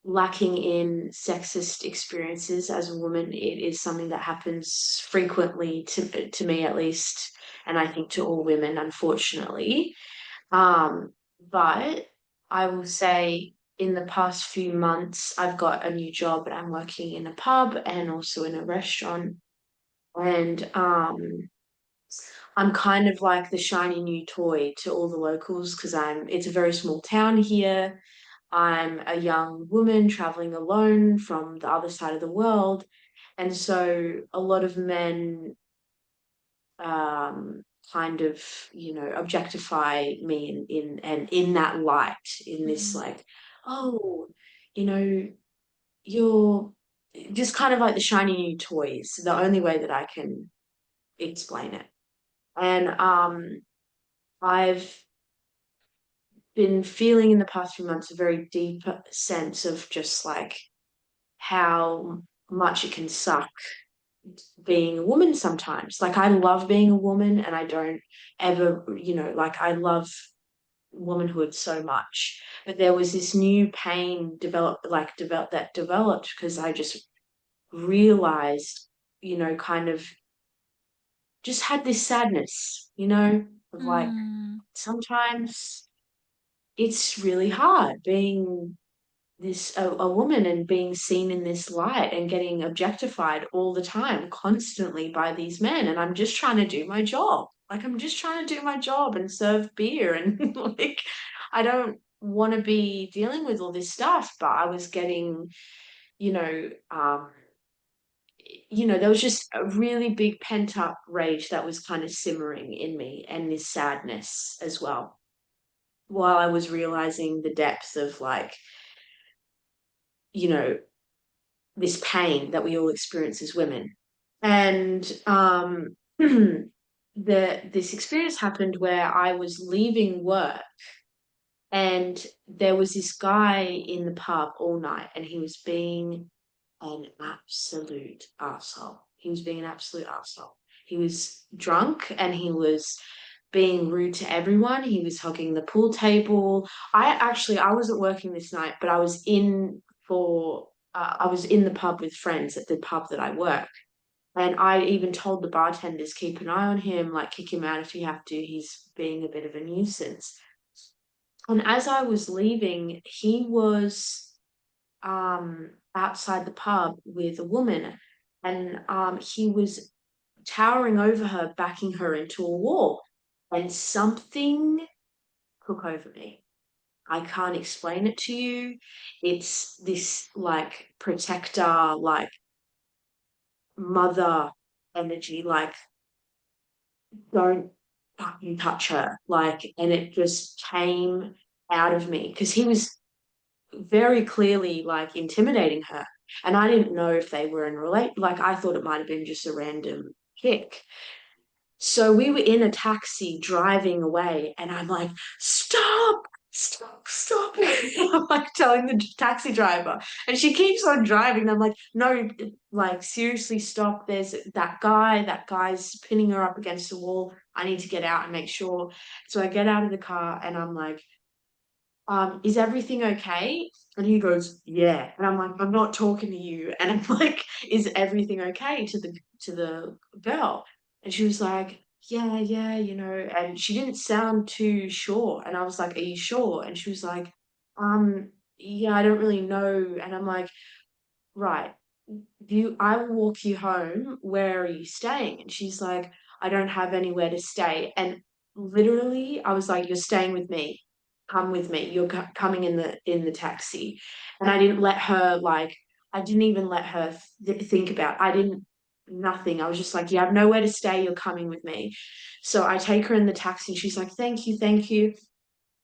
Speaker 2: lacking in sexist experiences as a woman. It is something that happens frequently to me at least, and I think to all women, unfortunately. But I will say in the past few months, I've got a new job and I'm working in a pub and also in a restaurant. And I'm kind of like the shiny new toy to all the locals because it's a very small town here. I'm a young woman traveling alone from the other side of the world. And so a lot of men kind of, objectify me in that light, in this like, oh, you know, you're just kind of like the shiny new toys, the only way that I can explain it. And I've been feeling in the past few months a very deep sense of just like how much it can suck being a woman sometimes. Like I love being a woman and I don't ever, like I love womanhood so much. But there was this new pain that developed because I just realized, kind of just had this sadness, of like
Speaker 3: Mm.
Speaker 2: sometimes it's really hard being a woman and being seen in this light and getting objectified all the time constantly by these men, and I'm just trying to do my job. Like I'm just trying to do my job and serve beer and like I don't want to be dealing with all this stuff, but I was getting, you know um there was just a really big pent up rage that was kind of simmering in me, and this sadness as well, while I was realizing the depth of like, you know, this pain that we all experience as women. And this experience happened where I was leaving work and there was this guy in the pub all night and he was being an absolute arsehole. He was being an absolute arsehole. He was drunk and he was being rude to everyone. He was hugging the pool table. I wasn't working this night, but I was in the pub with friends at the pub that I work. And I even told the bartenders, keep an eye on him, like kick him out if you have to. He's being a bit of a nuisance. And as I was leaving, he was outside the pub with a woman, and he was towering over her, backing her into a wall. And something took over me. I can't explain it to you. It's this like protector, like mother energy, like don't fucking touch her. Like, and it just came out of me because he was very clearly like intimidating her. And I didn't know if they were in like I thought it might have been just a random kick. So we were in a taxi driving away, and I'm like, stop, stop, stop. I'm like telling the taxi driver, and she keeps on driving. And I'm like, no, like seriously, stop. There's that guy's pinning her up against the wall. I need to get out and make sure. So I get out of the car and I'm like, is everything okay? And he goes, yeah. And I'm like, I'm not talking to you. And I'm like, is everything okay to the girl? And she was like, yeah, yeah, and she didn't sound too sure. And I was like, are you sure? And she was like, yeah, I don't really know. And I'm like, right, I will walk you home. Where are you staying? And she's like, I don't have anywhere to stay. And literally, I was like, you're staying with me. Come with me. You're coming in the taxi. And I didn't let her like, I didn't even let her think about. I didn't nothing. I was just like, you have nowhere to stay. You're coming with me. So I take her in the taxi. She's like, thank you, thank you.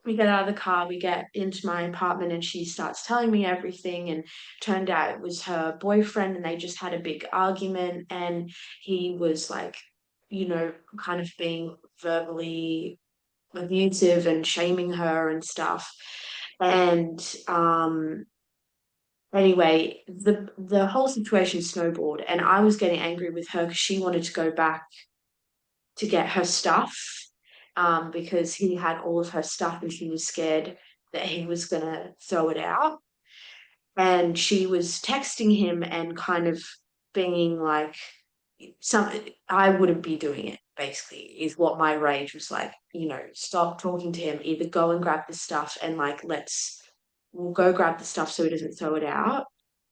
Speaker 2: We get out of the car, we get into my apartment, and she starts telling me everything. And turned out it was her boyfriend, and they just had a big argument. And he was like, kind of being verbally abusive and shaming her and stuff. And anyway, the whole situation snowballed, and I was getting angry with her because she wanted to go back to get her stuff, because he had all of her stuff and she was scared that he was going to throw it out. And she was texting him and kind of being like, I wouldn't be doing it, basically, is what my rage was like. Stop talking to him, either go and grab the stuff and like, we'll go grab the stuff so he doesn't throw it out.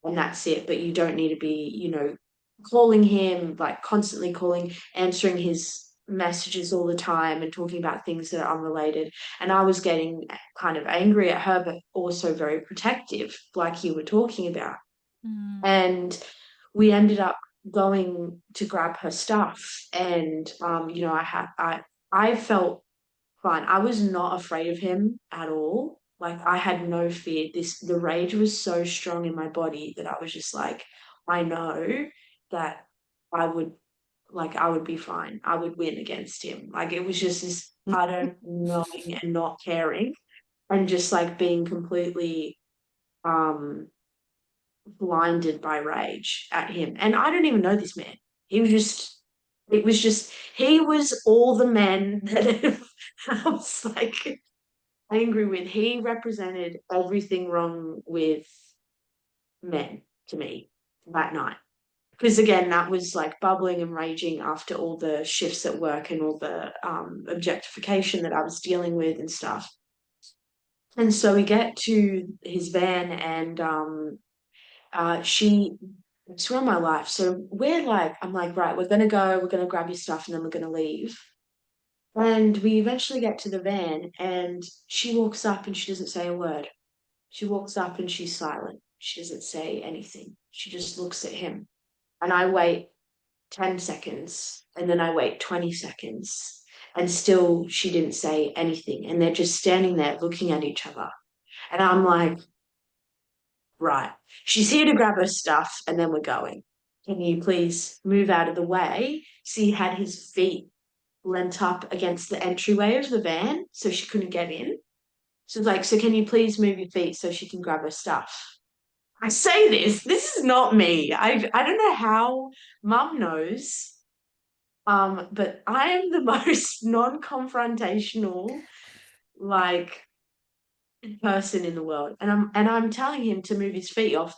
Speaker 2: And that's it. But you don't need to be, calling him, like constantly calling, answering his messages all the time and talking about things that are unrelated. And I was getting kind of angry at her, but also very protective, like you were talking about. And we ended up going to grab her stuff. And I felt fine. I was not afraid of him at all. Like, I had no fear. The rage was so strong in my body that I was just like, I know that I would be fine. I would win against him. Like, it was just this utter knowing and not caring, and just like being completely blinded by rage at him. And I don't even know this man. He was all the men that I was like angry with. He represented everything wrong with men to me that night. Because again, that was like bubbling and raging after all the shifts at work and all the objectification that I was dealing with and stuff. And so we get to his van, and she run my life. So I'm like, right, we're gonna grab your stuff, and then we're gonna leave. And we eventually get to the van, and she walks up and she doesn't say a word. She walks up and she's silent. She doesn't say anything. She just looks at him. And I wait 10 seconds, and then I wait 20 seconds, and still she didn't say anything. And they're just standing there looking at each other. And I'm like, right, she's here to grab her stuff, and then we're going. Can you please move out of the way? So he had his feet leant up against the entryway of the van so she couldn't get in. So like, so can you please move your feet so she can grab her stuff? I say this is not me. I don't know how mum knows. But I am the most non-confrontational, like, person in the world. And I'm telling him to move his feet off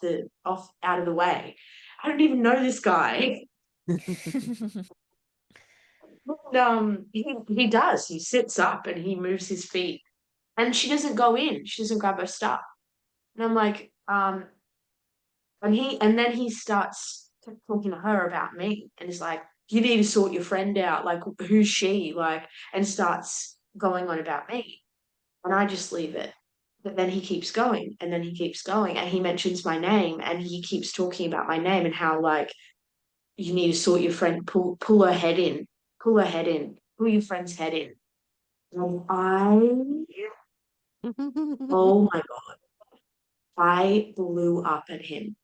Speaker 2: out of the way. I don't even know this guy. And, he does. He sits up and he moves his feet. And she doesn't go in. She doesn't grab her stuff. And I'm like, and then he starts talking to her about me, and he's like, you need to sort your friend out. Like, who's she? Like, and starts going on about me. And I just leave it. But then he keeps going, and then he keeps going, and he mentions my name, and he keeps talking about my name and how, like, you need to sort your friend, pull her head in, pull her head in, pull your friend's head in. And oh my God, I blew up at him.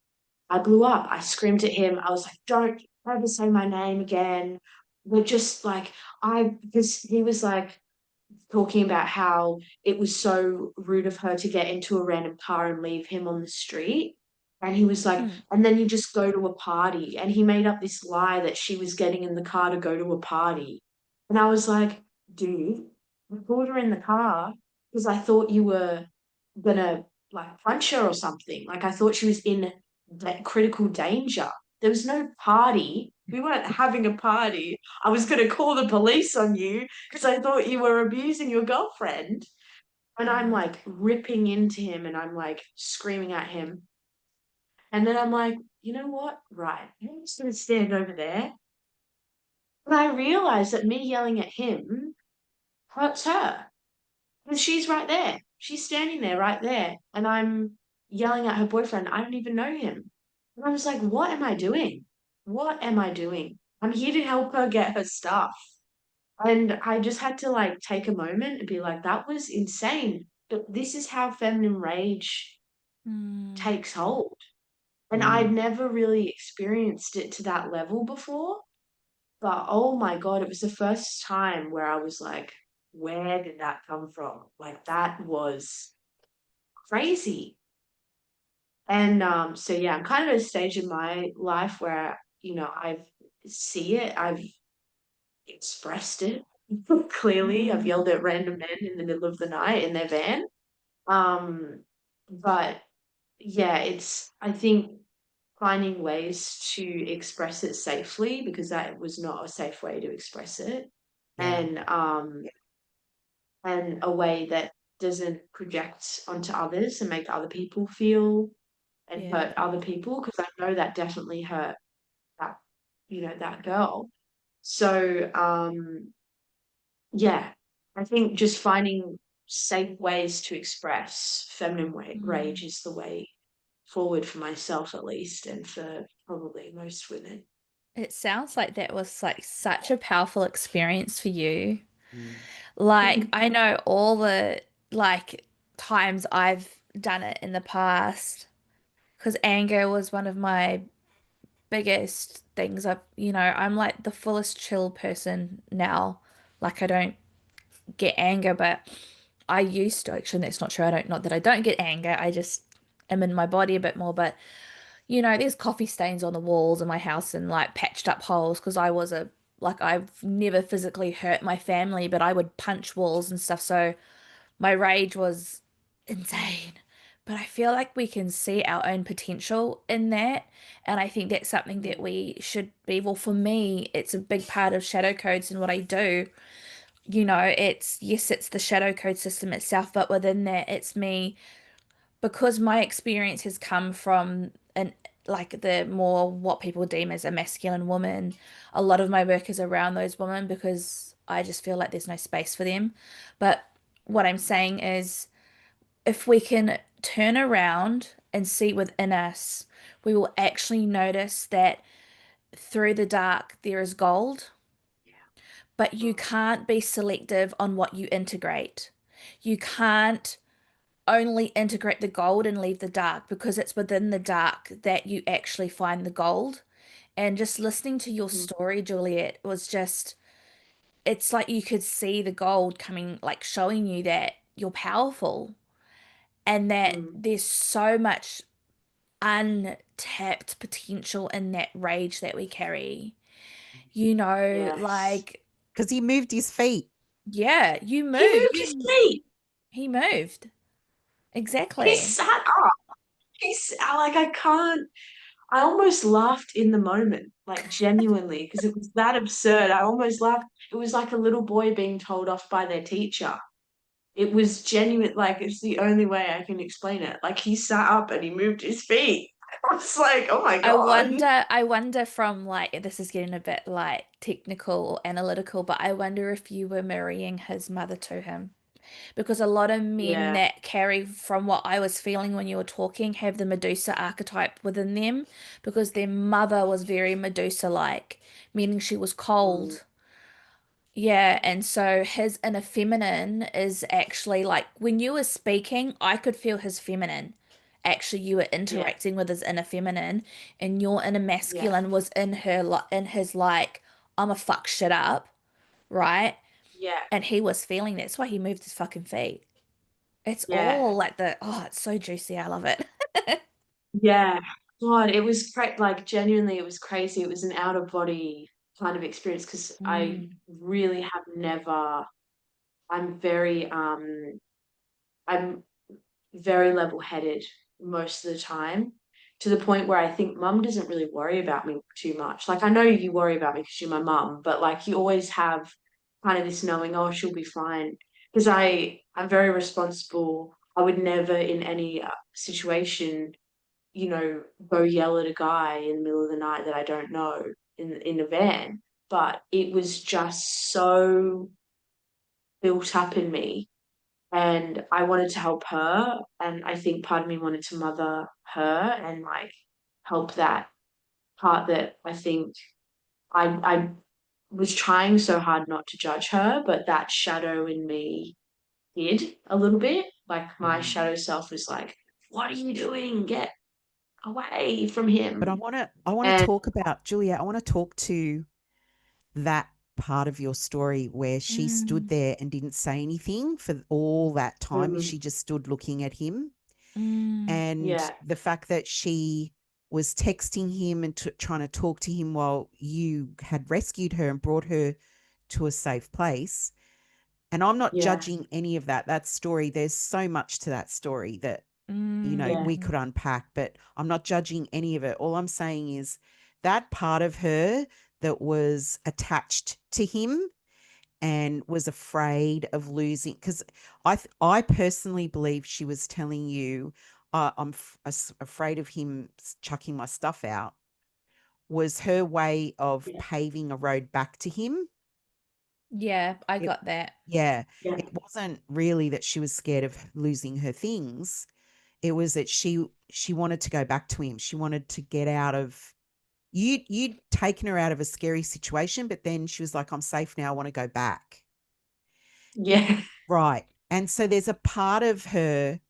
Speaker 2: I blew up. I screamed at him. I was like, don't ever say my name again. We're just like, because he was like talking about how it was so rude of her to get into a random car and leave him on the street. And he was like, and then you just go to a party. And he made up this lie that she was getting in the car to go to a party. And I was like, dude, I pulled her in the car because I thought you were gonna like punch her or something. Like, I thought she was in critical danger. There was no party. We weren't having a party. I was going to call the police on you because I thought you were abusing your girlfriend. And I'm like ripping into him, and I'm like screaming at him. And then I'm like, you know what? Right. I'm just going to stand over there. And I realized that me yelling at him hurts her. And she's right there. She's standing there right there. And I'm yelling at her boyfriend. I don't even know him. And I was like, what am I doing? What am I doing? I'm here to help her get her stuff. And I just had to like take a moment and be like, that was insane. But this is how feminine rage
Speaker 3: Mm.
Speaker 2: takes hold. And
Speaker 4: Mm.
Speaker 2: I'd never really experienced it to that level before. But oh my God, it was the first time where I was like, where did that come from? Like that was crazy. And so yeah, I'm kind of at a stage in my life where, I've see it, I've expressed it clearly. I've yelled at random men in the middle of the night in their van. Um, but yeah, I think finding ways to express it safely, because that was not a safe way to express it.
Speaker 4: Yeah.
Speaker 2: And a way that doesn't project onto others and make other people feel and
Speaker 3: Yeah.
Speaker 2: hurt other people, because I know that definitely hurt that that girl. So yeah, I think just finding safe ways to express feminine rage
Speaker 3: Mm.
Speaker 2: is the way forward for myself, at least, and for probably most women.
Speaker 3: It sounds like that was like such a powerful experience for you.
Speaker 4: Mm.
Speaker 3: Like, I know all the like times I've done it in the past because anger was one of my biggest things. I'm like the fullest chill person now. Like, I don't get anger, but I used to. Actually, that's not true. Not that I don't get anger. I just am in my body a bit more. But there's coffee stains on the walls in my house and like patched up holes because I've never physically hurt my family, but I would punch walls and stuff. So my rage was insane. But I feel like we can see our own potential in that. And I think that's something that we should be. Well, for me, it's a big part of shadow codes and what I do. Yes, it's the shadow code system itself, but within that, it's me because my experience has come from an like the more what people deem as a masculine woman. A lot of my work is around those women because I just feel like there's no space for them. But what I'm saying is if we can turn around and see within us, we will actually notice that through the dark there is gold, but you can't be selective on what you integrate. You can't only integrate the gold and leave the dark because it's within the dark that you actually find the gold. And just listening to your
Speaker 2: Mm,
Speaker 3: story, Juliet, was just, it's like you could see the gold coming, like showing you that you're powerful and that
Speaker 2: mm,
Speaker 3: there's so much untapped potential in that rage that we carry.
Speaker 2: yes.
Speaker 3: Like,
Speaker 4: Because he moved his feet.
Speaker 3: yeah, you
Speaker 2: He
Speaker 3: moved.
Speaker 2: moved his feet.
Speaker 3: He moved.
Speaker 2: He
Speaker 3: Exactly.
Speaker 2: sat up. Like, I can't. I almost laughed in the moment, like genuinely, because it was that absurd. I almost laughed. It was like a little boy being told off by their teacher. It was genuine, like it's the only way I can explain it. Like he sat up and he moved his feet. I was like, oh my God.
Speaker 3: I wonder from like this is getting a bit like technical or analytical, but I wonder if you were marrying his mother to him. Because a lot of men
Speaker 2: Yeah,
Speaker 3: that carry from what I was feeling when you were talking have the Medusa archetype within them because their mother was very Medusa-like, meaning she was
Speaker 2: mm,
Speaker 3: cold. Yeah, and so his inner feminine is actually like when you were speaking, I could feel his feminine. Actually, you were
Speaker 2: yeah,
Speaker 3: interacting with his inner feminine, and your inner
Speaker 2: yeah,
Speaker 3: masculine was in his like, I'm a fuck shit up, right?
Speaker 2: yeah,
Speaker 3: And he was feeling that. That's why he moved his fucking feet. It's
Speaker 2: yeah,
Speaker 3: all like it's so juicy. I love it.
Speaker 2: yeah. God, it was like genuinely, it was crazy. It was an out of body kind of experience because I
Speaker 3: Mm,
Speaker 2: really have never. I'm very I'm very level-headed most of the time, to the point where I think mum doesn't really worry about me too much. Like I know you worry about me because you're my mum, but like you always have kind of this knowing, oh, she'll be fine. Because I'm very responsible. I would never in any situation you know, go yell at a guy in the middle of the night that I don't know in a van. But it was just so built up in me, and I wanted to help her, and I think part of me wanted to mother her and like help that part that I think I was trying so hard not to judge her, but that shadow in me did a little bit. Like my
Speaker 4: Mm.
Speaker 2: shadow self was like, "What are you doing? Get away from
Speaker 4: But I
Speaker 2: him."
Speaker 4: want to
Speaker 2: And
Speaker 4: talk about Julia. I want to talk to that part of your story where she stood
Speaker 3: Mm,
Speaker 4: there and didn't say anything for all that time.
Speaker 2: mm,
Speaker 4: She just stood looking at him,
Speaker 3: mm,
Speaker 4: and
Speaker 2: yeah,
Speaker 4: the fact that she was texting him and trying to talk to him while you had rescued her and brought her to a safe place. And I'm not
Speaker 2: yeah,
Speaker 4: judging any of that. That story, there's so much to that story that,
Speaker 2: yeah,
Speaker 4: we could unpack, but I'm not judging any of it. All I'm saying is that part of her that was attached to him and was afraid of losing, because I personally believe she was telling you, I'm afraid of him chucking my stuff out, was her way of
Speaker 2: yeah,
Speaker 4: paving a road back to him.
Speaker 3: yeah, I
Speaker 4: It,
Speaker 3: got that.
Speaker 4: yeah,
Speaker 2: yeah,
Speaker 4: it wasn't really that she was scared of losing her things. It was that she wanted to go back to him. She wanted to get out of you'd taken her out of a scary situation, but then she was like, I'm safe now, I want to go back.
Speaker 2: yeah,
Speaker 4: Right. And so there's a part of her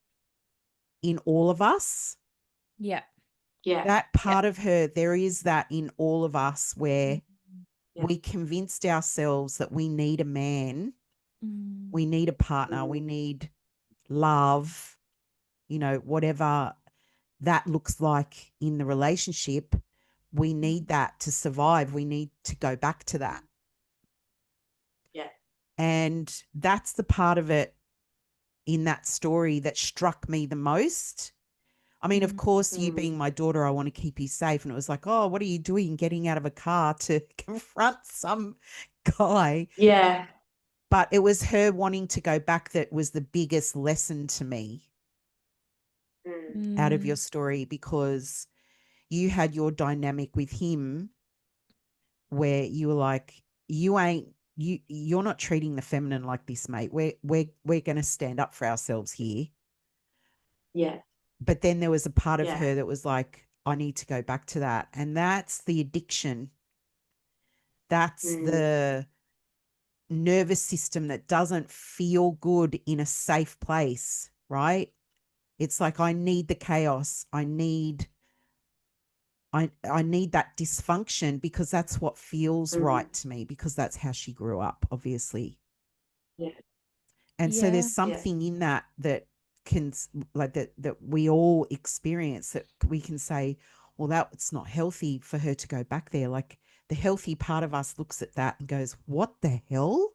Speaker 4: in all of us.
Speaker 3: Yeah,
Speaker 2: yeah,
Speaker 4: That
Speaker 3: yeah,
Speaker 4: part of her, there is that in all of us where
Speaker 2: yeah,
Speaker 4: we convinced ourselves that we need a man,
Speaker 3: mm,
Speaker 4: we need a partner, we
Speaker 2: mm,
Speaker 4: need love, whatever that looks like in the relationship. We need that to survive. We need to go back to that.
Speaker 2: yeah,
Speaker 4: And that's the part of it in that story that struck me the most. I mean, of
Speaker 3: mm,
Speaker 4: course, you
Speaker 2: mm,
Speaker 4: being my daughter, I want to keep you safe. And it was like, oh, what are you doing getting out of a car to confront some guy?
Speaker 2: yeah,
Speaker 4: But it was her wanting to go back that was the biggest lesson to me
Speaker 2: mm,
Speaker 4: out of your
Speaker 3: mm,
Speaker 4: story, because you had your dynamic with him where you were like, you're not treating the feminine like this, mate. We're going to stand up for ourselves here.
Speaker 2: yeah,
Speaker 4: But then there was a part of
Speaker 2: yeah,
Speaker 4: her that was like, I need to go back to that. And that's the addiction. That's
Speaker 2: mm,
Speaker 4: the nervous system that doesn't feel good in a safe place, right? It's like, I need the chaos. I need that dysfunction because that's what feels
Speaker 2: mm,
Speaker 4: right to me, because that's how she grew up, obviously.
Speaker 2: yeah,
Speaker 4: And so
Speaker 3: yeah,
Speaker 4: there's
Speaker 2: yeah,
Speaker 4: something in that that can, like, that we all experience, that we can say, well, that's not healthy for her to go back there. Like, the healthy part of us looks at that and goes, what the hell?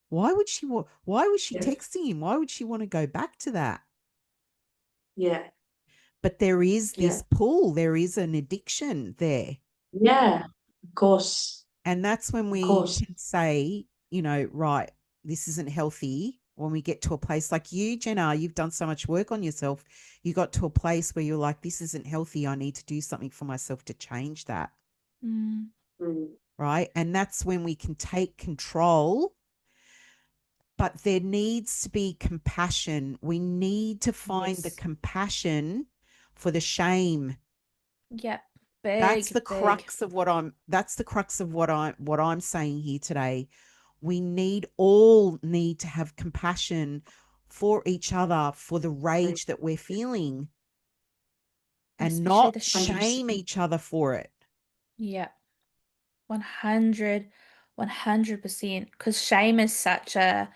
Speaker 4: Why was she
Speaker 2: yeah,
Speaker 4: texting him? Why would she want to go back to that?
Speaker 2: yeah,
Speaker 4: But there is
Speaker 2: yeah,
Speaker 4: this pull, there is an addiction there.
Speaker 2: yeah, of course,
Speaker 4: And that's when
Speaker 2: of
Speaker 4: we
Speaker 2: course,
Speaker 4: can say, right, this isn't healthy. When we get to a place like you, Jenna, you've done so much work on yourself. You got to a place where you're like, this isn't healthy. I need to do something for myself to change that.
Speaker 3: mm,
Speaker 2: mm,
Speaker 4: Right. And that's when we can take control. But there needs to be compassion. We need to find the
Speaker 3: yes,
Speaker 4: compassion for the shame.
Speaker 3: yep,
Speaker 4: That's
Speaker 3: big,
Speaker 4: the
Speaker 3: big,
Speaker 4: crux of what I'm saying here today. We all need to have compassion for each other, for the
Speaker 2: mm,
Speaker 4: rage that we're feeling, and
Speaker 3: especially
Speaker 4: not
Speaker 3: the
Speaker 2: 100%,
Speaker 4: shame each other for it.
Speaker 3: yeah, 100, 100%. Because shame is such a,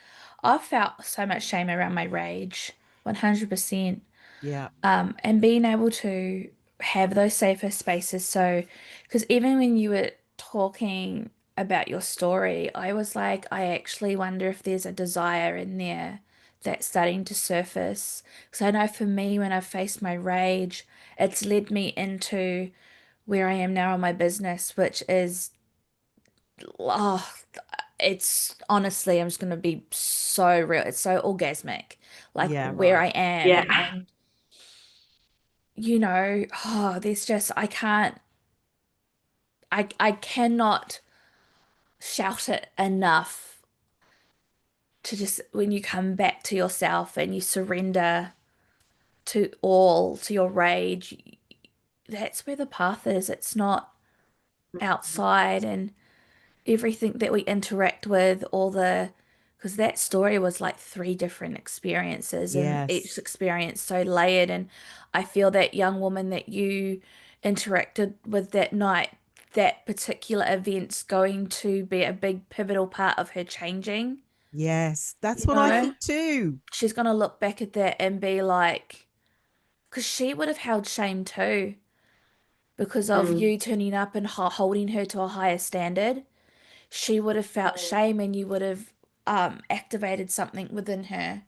Speaker 3: I've felt so much shame around my rage, 100%.
Speaker 4: Yeah.
Speaker 3: And being able to have those safer spaces. So, because even when you were talking about your story, I was like, I actually wonder if there's a desire in there that's starting to surface. Because I know for me, when I've faced my rage, it's led me into where I am now in my business, which is, oh, it's honestly, I'm just going to be so real. It's so orgasmic, like
Speaker 4: Yeah.
Speaker 3: where
Speaker 4: Right.
Speaker 3: I am.
Speaker 2: yeah,
Speaker 3: And there's just, I cannot shout it enough to just, when you come back to yourself and you surrender to your rage, that's where the path is. It's not outside and everything that we interact with, because that story was like three different experiences, and each
Speaker 4: Yes.
Speaker 3: experience so layered. And I feel that young woman that you interacted with that night, that particular event's going to be a big pivotal part of her changing.
Speaker 4: Yes. That's
Speaker 3: You
Speaker 4: what I
Speaker 3: know,
Speaker 4: think too.
Speaker 3: she's going to look back at that and be like, because she would have held shame too, because of
Speaker 2: Mm.
Speaker 3: you turning up and holding her to a higher standard. She would have felt shame, and you would have activated something within her.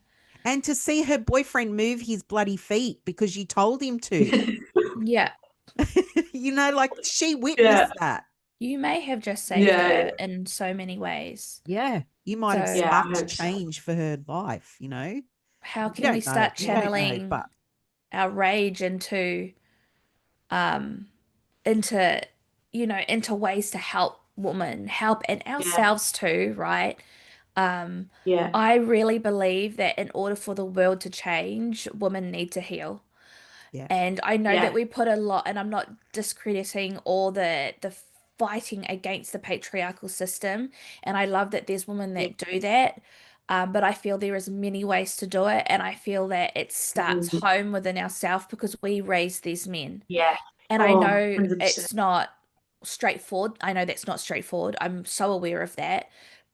Speaker 4: And to see her boyfriend move his bloody feet because you told him to.
Speaker 3: Yeah,
Speaker 4: Like she
Speaker 2: Yeah,
Speaker 4: witnessed that.
Speaker 3: you may have just saved
Speaker 2: yeah,
Speaker 3: her in so many ways.
Speaker 4: Yeah. You might have
Speaker 3: So,
Speaker 2: yeah, I
Speaker 4: sparked
Speaker 2: hope so.
Speaker 4: change for her life,
Speaker 3: how
Speaker 4: You
Speaker 3: can we
Speaker 4: don't know.
Speaker 3: start
Speaker 4: You don't know,
Speaker 3: channeling
Speaker 4: but
Speaker 3: our rage um into into ways to help women, help and
Speaker 2: Yeah,
Speaker 3: ourselves too, right? Um,
Speaker 2: yeah,
Speaker 3: I really believe that in order for the world to change, women need to heal.
Speaker 4: yeah.
Speaker 3: And I know that
Speaker 2: yeah,
Speaker 3: we put a lot, and I'm not discrediting all the fighting against the patriarchal system. And I love that there's women
Speaker 2: yeah.
Speaker 3: that do that. But I feel there is many ways to do it, and I feel that it starts
Speaker 2: Mm,
Speaker 3: home within ourselves because we raise these men.
Speaker 2: yeah.
Speaker 3: And I
Speaker 2: Oh,
Speaker 3: know
Speaker 2: 100%.
Speaker 3: it's not straightforward. I know that's not straightforward. I'm so aware of that.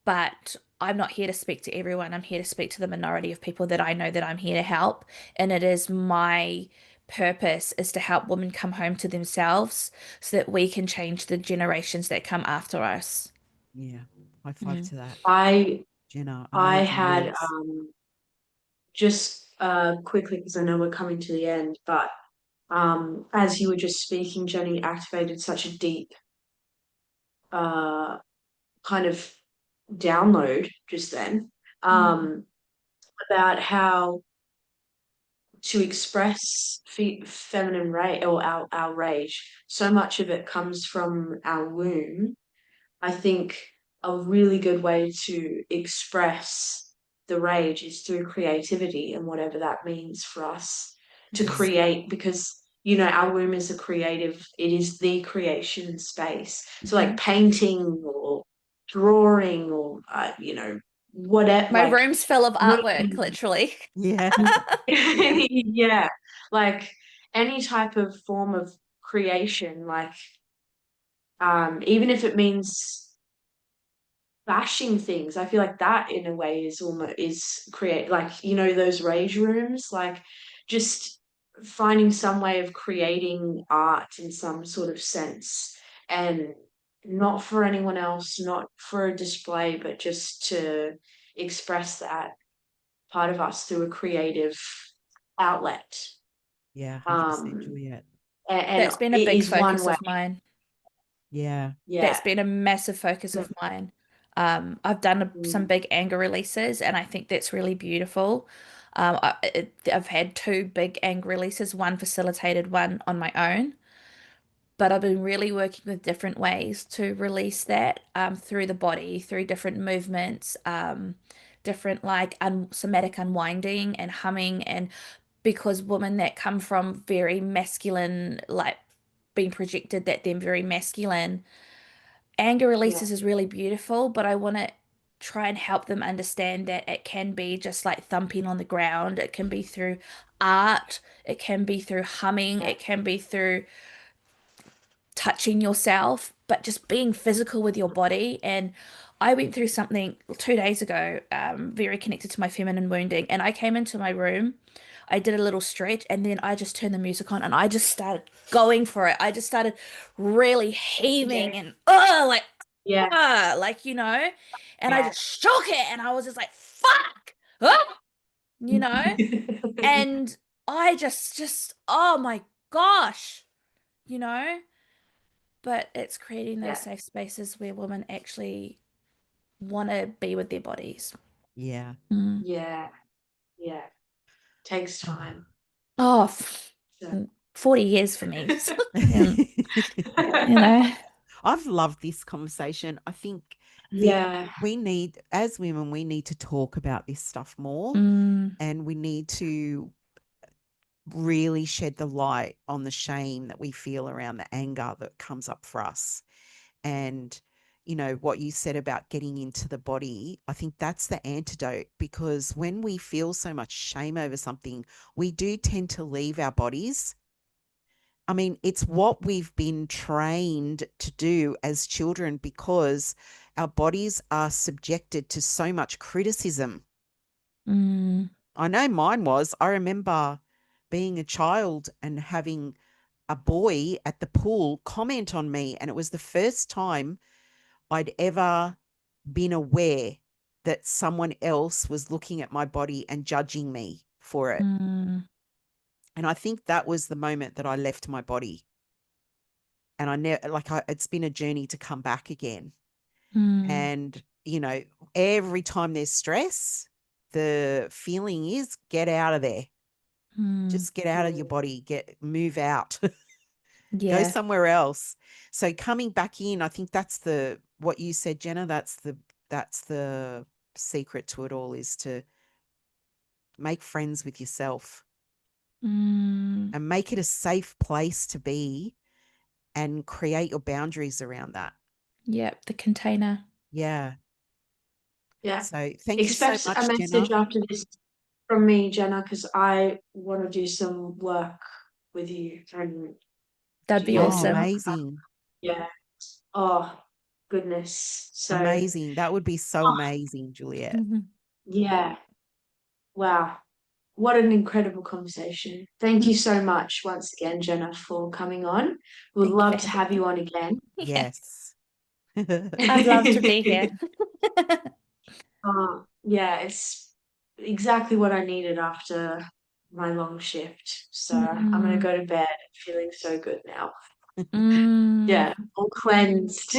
Speaker 3: But I'm not here to speak to everyone. I'm here to speak to the minority of people that I know that I'm here to help. And it is my purpose is to help women come home to themselves so that we can change the generations that come after us.
Speaker 4: Yeah. High five
Speaker 3: Mm.
Speaker 4: to that.
Speaker 2: I
Speaker 4: Jenna,
Speaker 2: I
Speaker 4: amazing
Speaker 2: had
Speaker 4: words.
Speaker 2: just quickly, because I know we're coming to the end, but as you were just speaking, Jenny activated such a deep uh kind of download just then,
Speaker 3: Mm.
Speaker 2: um about how to express feminine rage, or our rage. So much of it comes from our womb. I think a really good way to express the rage is through creativity, and whatever that means for us to
Speaker 3: Yes.
Speaker 2: create, because our womb is a creative, it is the creation space. So like
Speaker 3: Mhm.
Speaker 2: painting or drawing or whatever,
Speaker 3: My
Speaker 2: like
Speaker 3: room's full of artwork,
Speaker 2: reading.
Speaker 3: literally.
Speaker 4: Yeah.
Speaker 2: Yeah, like any type of form of creation, like even if it means bashing things, I feel like that in a way is almost is create, like those rage rooms, like just finding some way of creating art in some sort of sense, and not for anyone else, not for a display, but just to express that part of us through a creative outlet.
Speaker 4: Yeah. 100%
Speaker 2: um
Speaker 4: Juliet.
Speaker 2: and
Speaker 3: That's been a
Speaker 2: it
Speaker 3: big
Speaker 2: is one
Speaker 3: focus
Speaker 2: way.
Speaker 3: of mine.
Speaker 4: Yeah.
Speaker 3: That's
Speaker 2: Yeah.
Speaker 3: been a massive focus
Speaker 2: So,
Speaker 3: of mine. I've done some
Speaker 2: mm,
Speaker 3: big anger releases, and I think that's really beautiful. I've had two big anger releases, one facilitated, one on my own. But I've been really working with different ways to release that through the body, through different movements, different like somatic unwinding and humming. And because women that come from very masculine, like being projected that they're very masculine, anger
Speaker 2: yeah,
Speaker 3: releases is really beautiful, but I want to try and help them understand that it can be just like thumping on the ground. It can be through art, it can be through humming,
Speaker 2: yeah,
Speaker 3: it can be through touching yourself, but just being physical with your body. And I went through something 2 days ago, very connected to my feminine wounding. And I came into my room, I did a little stretch, and then I just turned the music on and I just started going for it. I just started really heaving and
Speaker 2: yeah,
Speaker 3: like, and I
Speaker 2: yeah.
Speaker 3: just shook it and I was just like, fuck, ah, you know, and I just, oh my gosh, you know. But it's creating those
Speaker 2: Yeah,
Speaker 3: safe spaces where women actually want to be with their bodies.
Speaker 4: Yeah.
Speaker 3: Mm.
Speaker 2: yeah, yeah. Takes time.
Speaker 3: Oh,
Speaker 2: So,
Speaker 3: 40 years for me. And, you know,
Speaker 4: I've loved this conversation. I think
Speaker 2: Yeah.
Speaker 4: we need, as women, we need to talk about this stuff more, and we need to really shed the light on the shame that we feel around the anger that comes up for us. And, you know, what you said about getting into the body, I think that's the antidote, because when we feel so much shame over something, we do tend to leave our bodies. I mean, it's what we've been trained to do as children, because our bodies are subjected to so much criticism. I know mine was. I remember being a child and having a boy at the pool comment on me, and it was the first time I'd ever been aware that someone else was looking at my body and judging me for it. And I think that was the moment that I left my body. And I never, it's been a journey to come back again. And, you know, every time there's stress, the feeling is get out of there. Just get out of your body, move out, go
Speaker 3: Yeah.
Speaker 4: somewhere else. So coming back in, I think that's what you said, Jenna, that's the secret to it all, is to make friends with yourself and make it a safe place to be, and create your boundaries around that.
Speaker 3: Yep, the container.
Speaker 4: Yeah.
Speaker 2: Yeah.
Speaker 4: So thank you so
Speaker 2: Expect a
Speaker 4: much, Jenna.
Speaker 2: message after this from me, Jenna, because I want to do some work with you and
Speaker 3: That'd be
Speaker 2: together.
Speaker 4: Oh,
Speaker 3: awesome.
Speaker 4: amazing.
Speaker 2: Yeah. Oh, goodness. So,
Speaker 4: Amazing. That would be so
Speaker 2: oh,
Speaker 4: amazing, Juliet.
Speaker 2: yeah. Wow. What an incredible conversation. Thank you so much once again, Jenna, for coming on. We'd
Speaker 3: Thank you
Speaker 2: love
Speaker 3: for
Speaker 2: to
Speaker 3: having
Speaker 2: have
Speaker 3: me.
Speaker 2: you on again.
Speaker 3: Yeah,
Speaker 4: Yes.
Speaker 3: I'd love to be here.
Speaker 2: Yeah, it's exactly what I needed after my long shift. So I'm gonna go to bed feeling so good now. Yeah, all cleansed.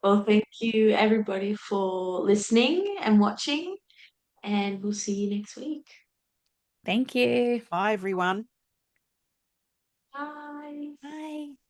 Speaker 2: Well, thank you everybody for listening and watching, and we'll see you next week.
Speaker 3: Thank you.
Speaker 4: Bye, everyone.
Speaker 2: Bye.
Speaker 3: Bye.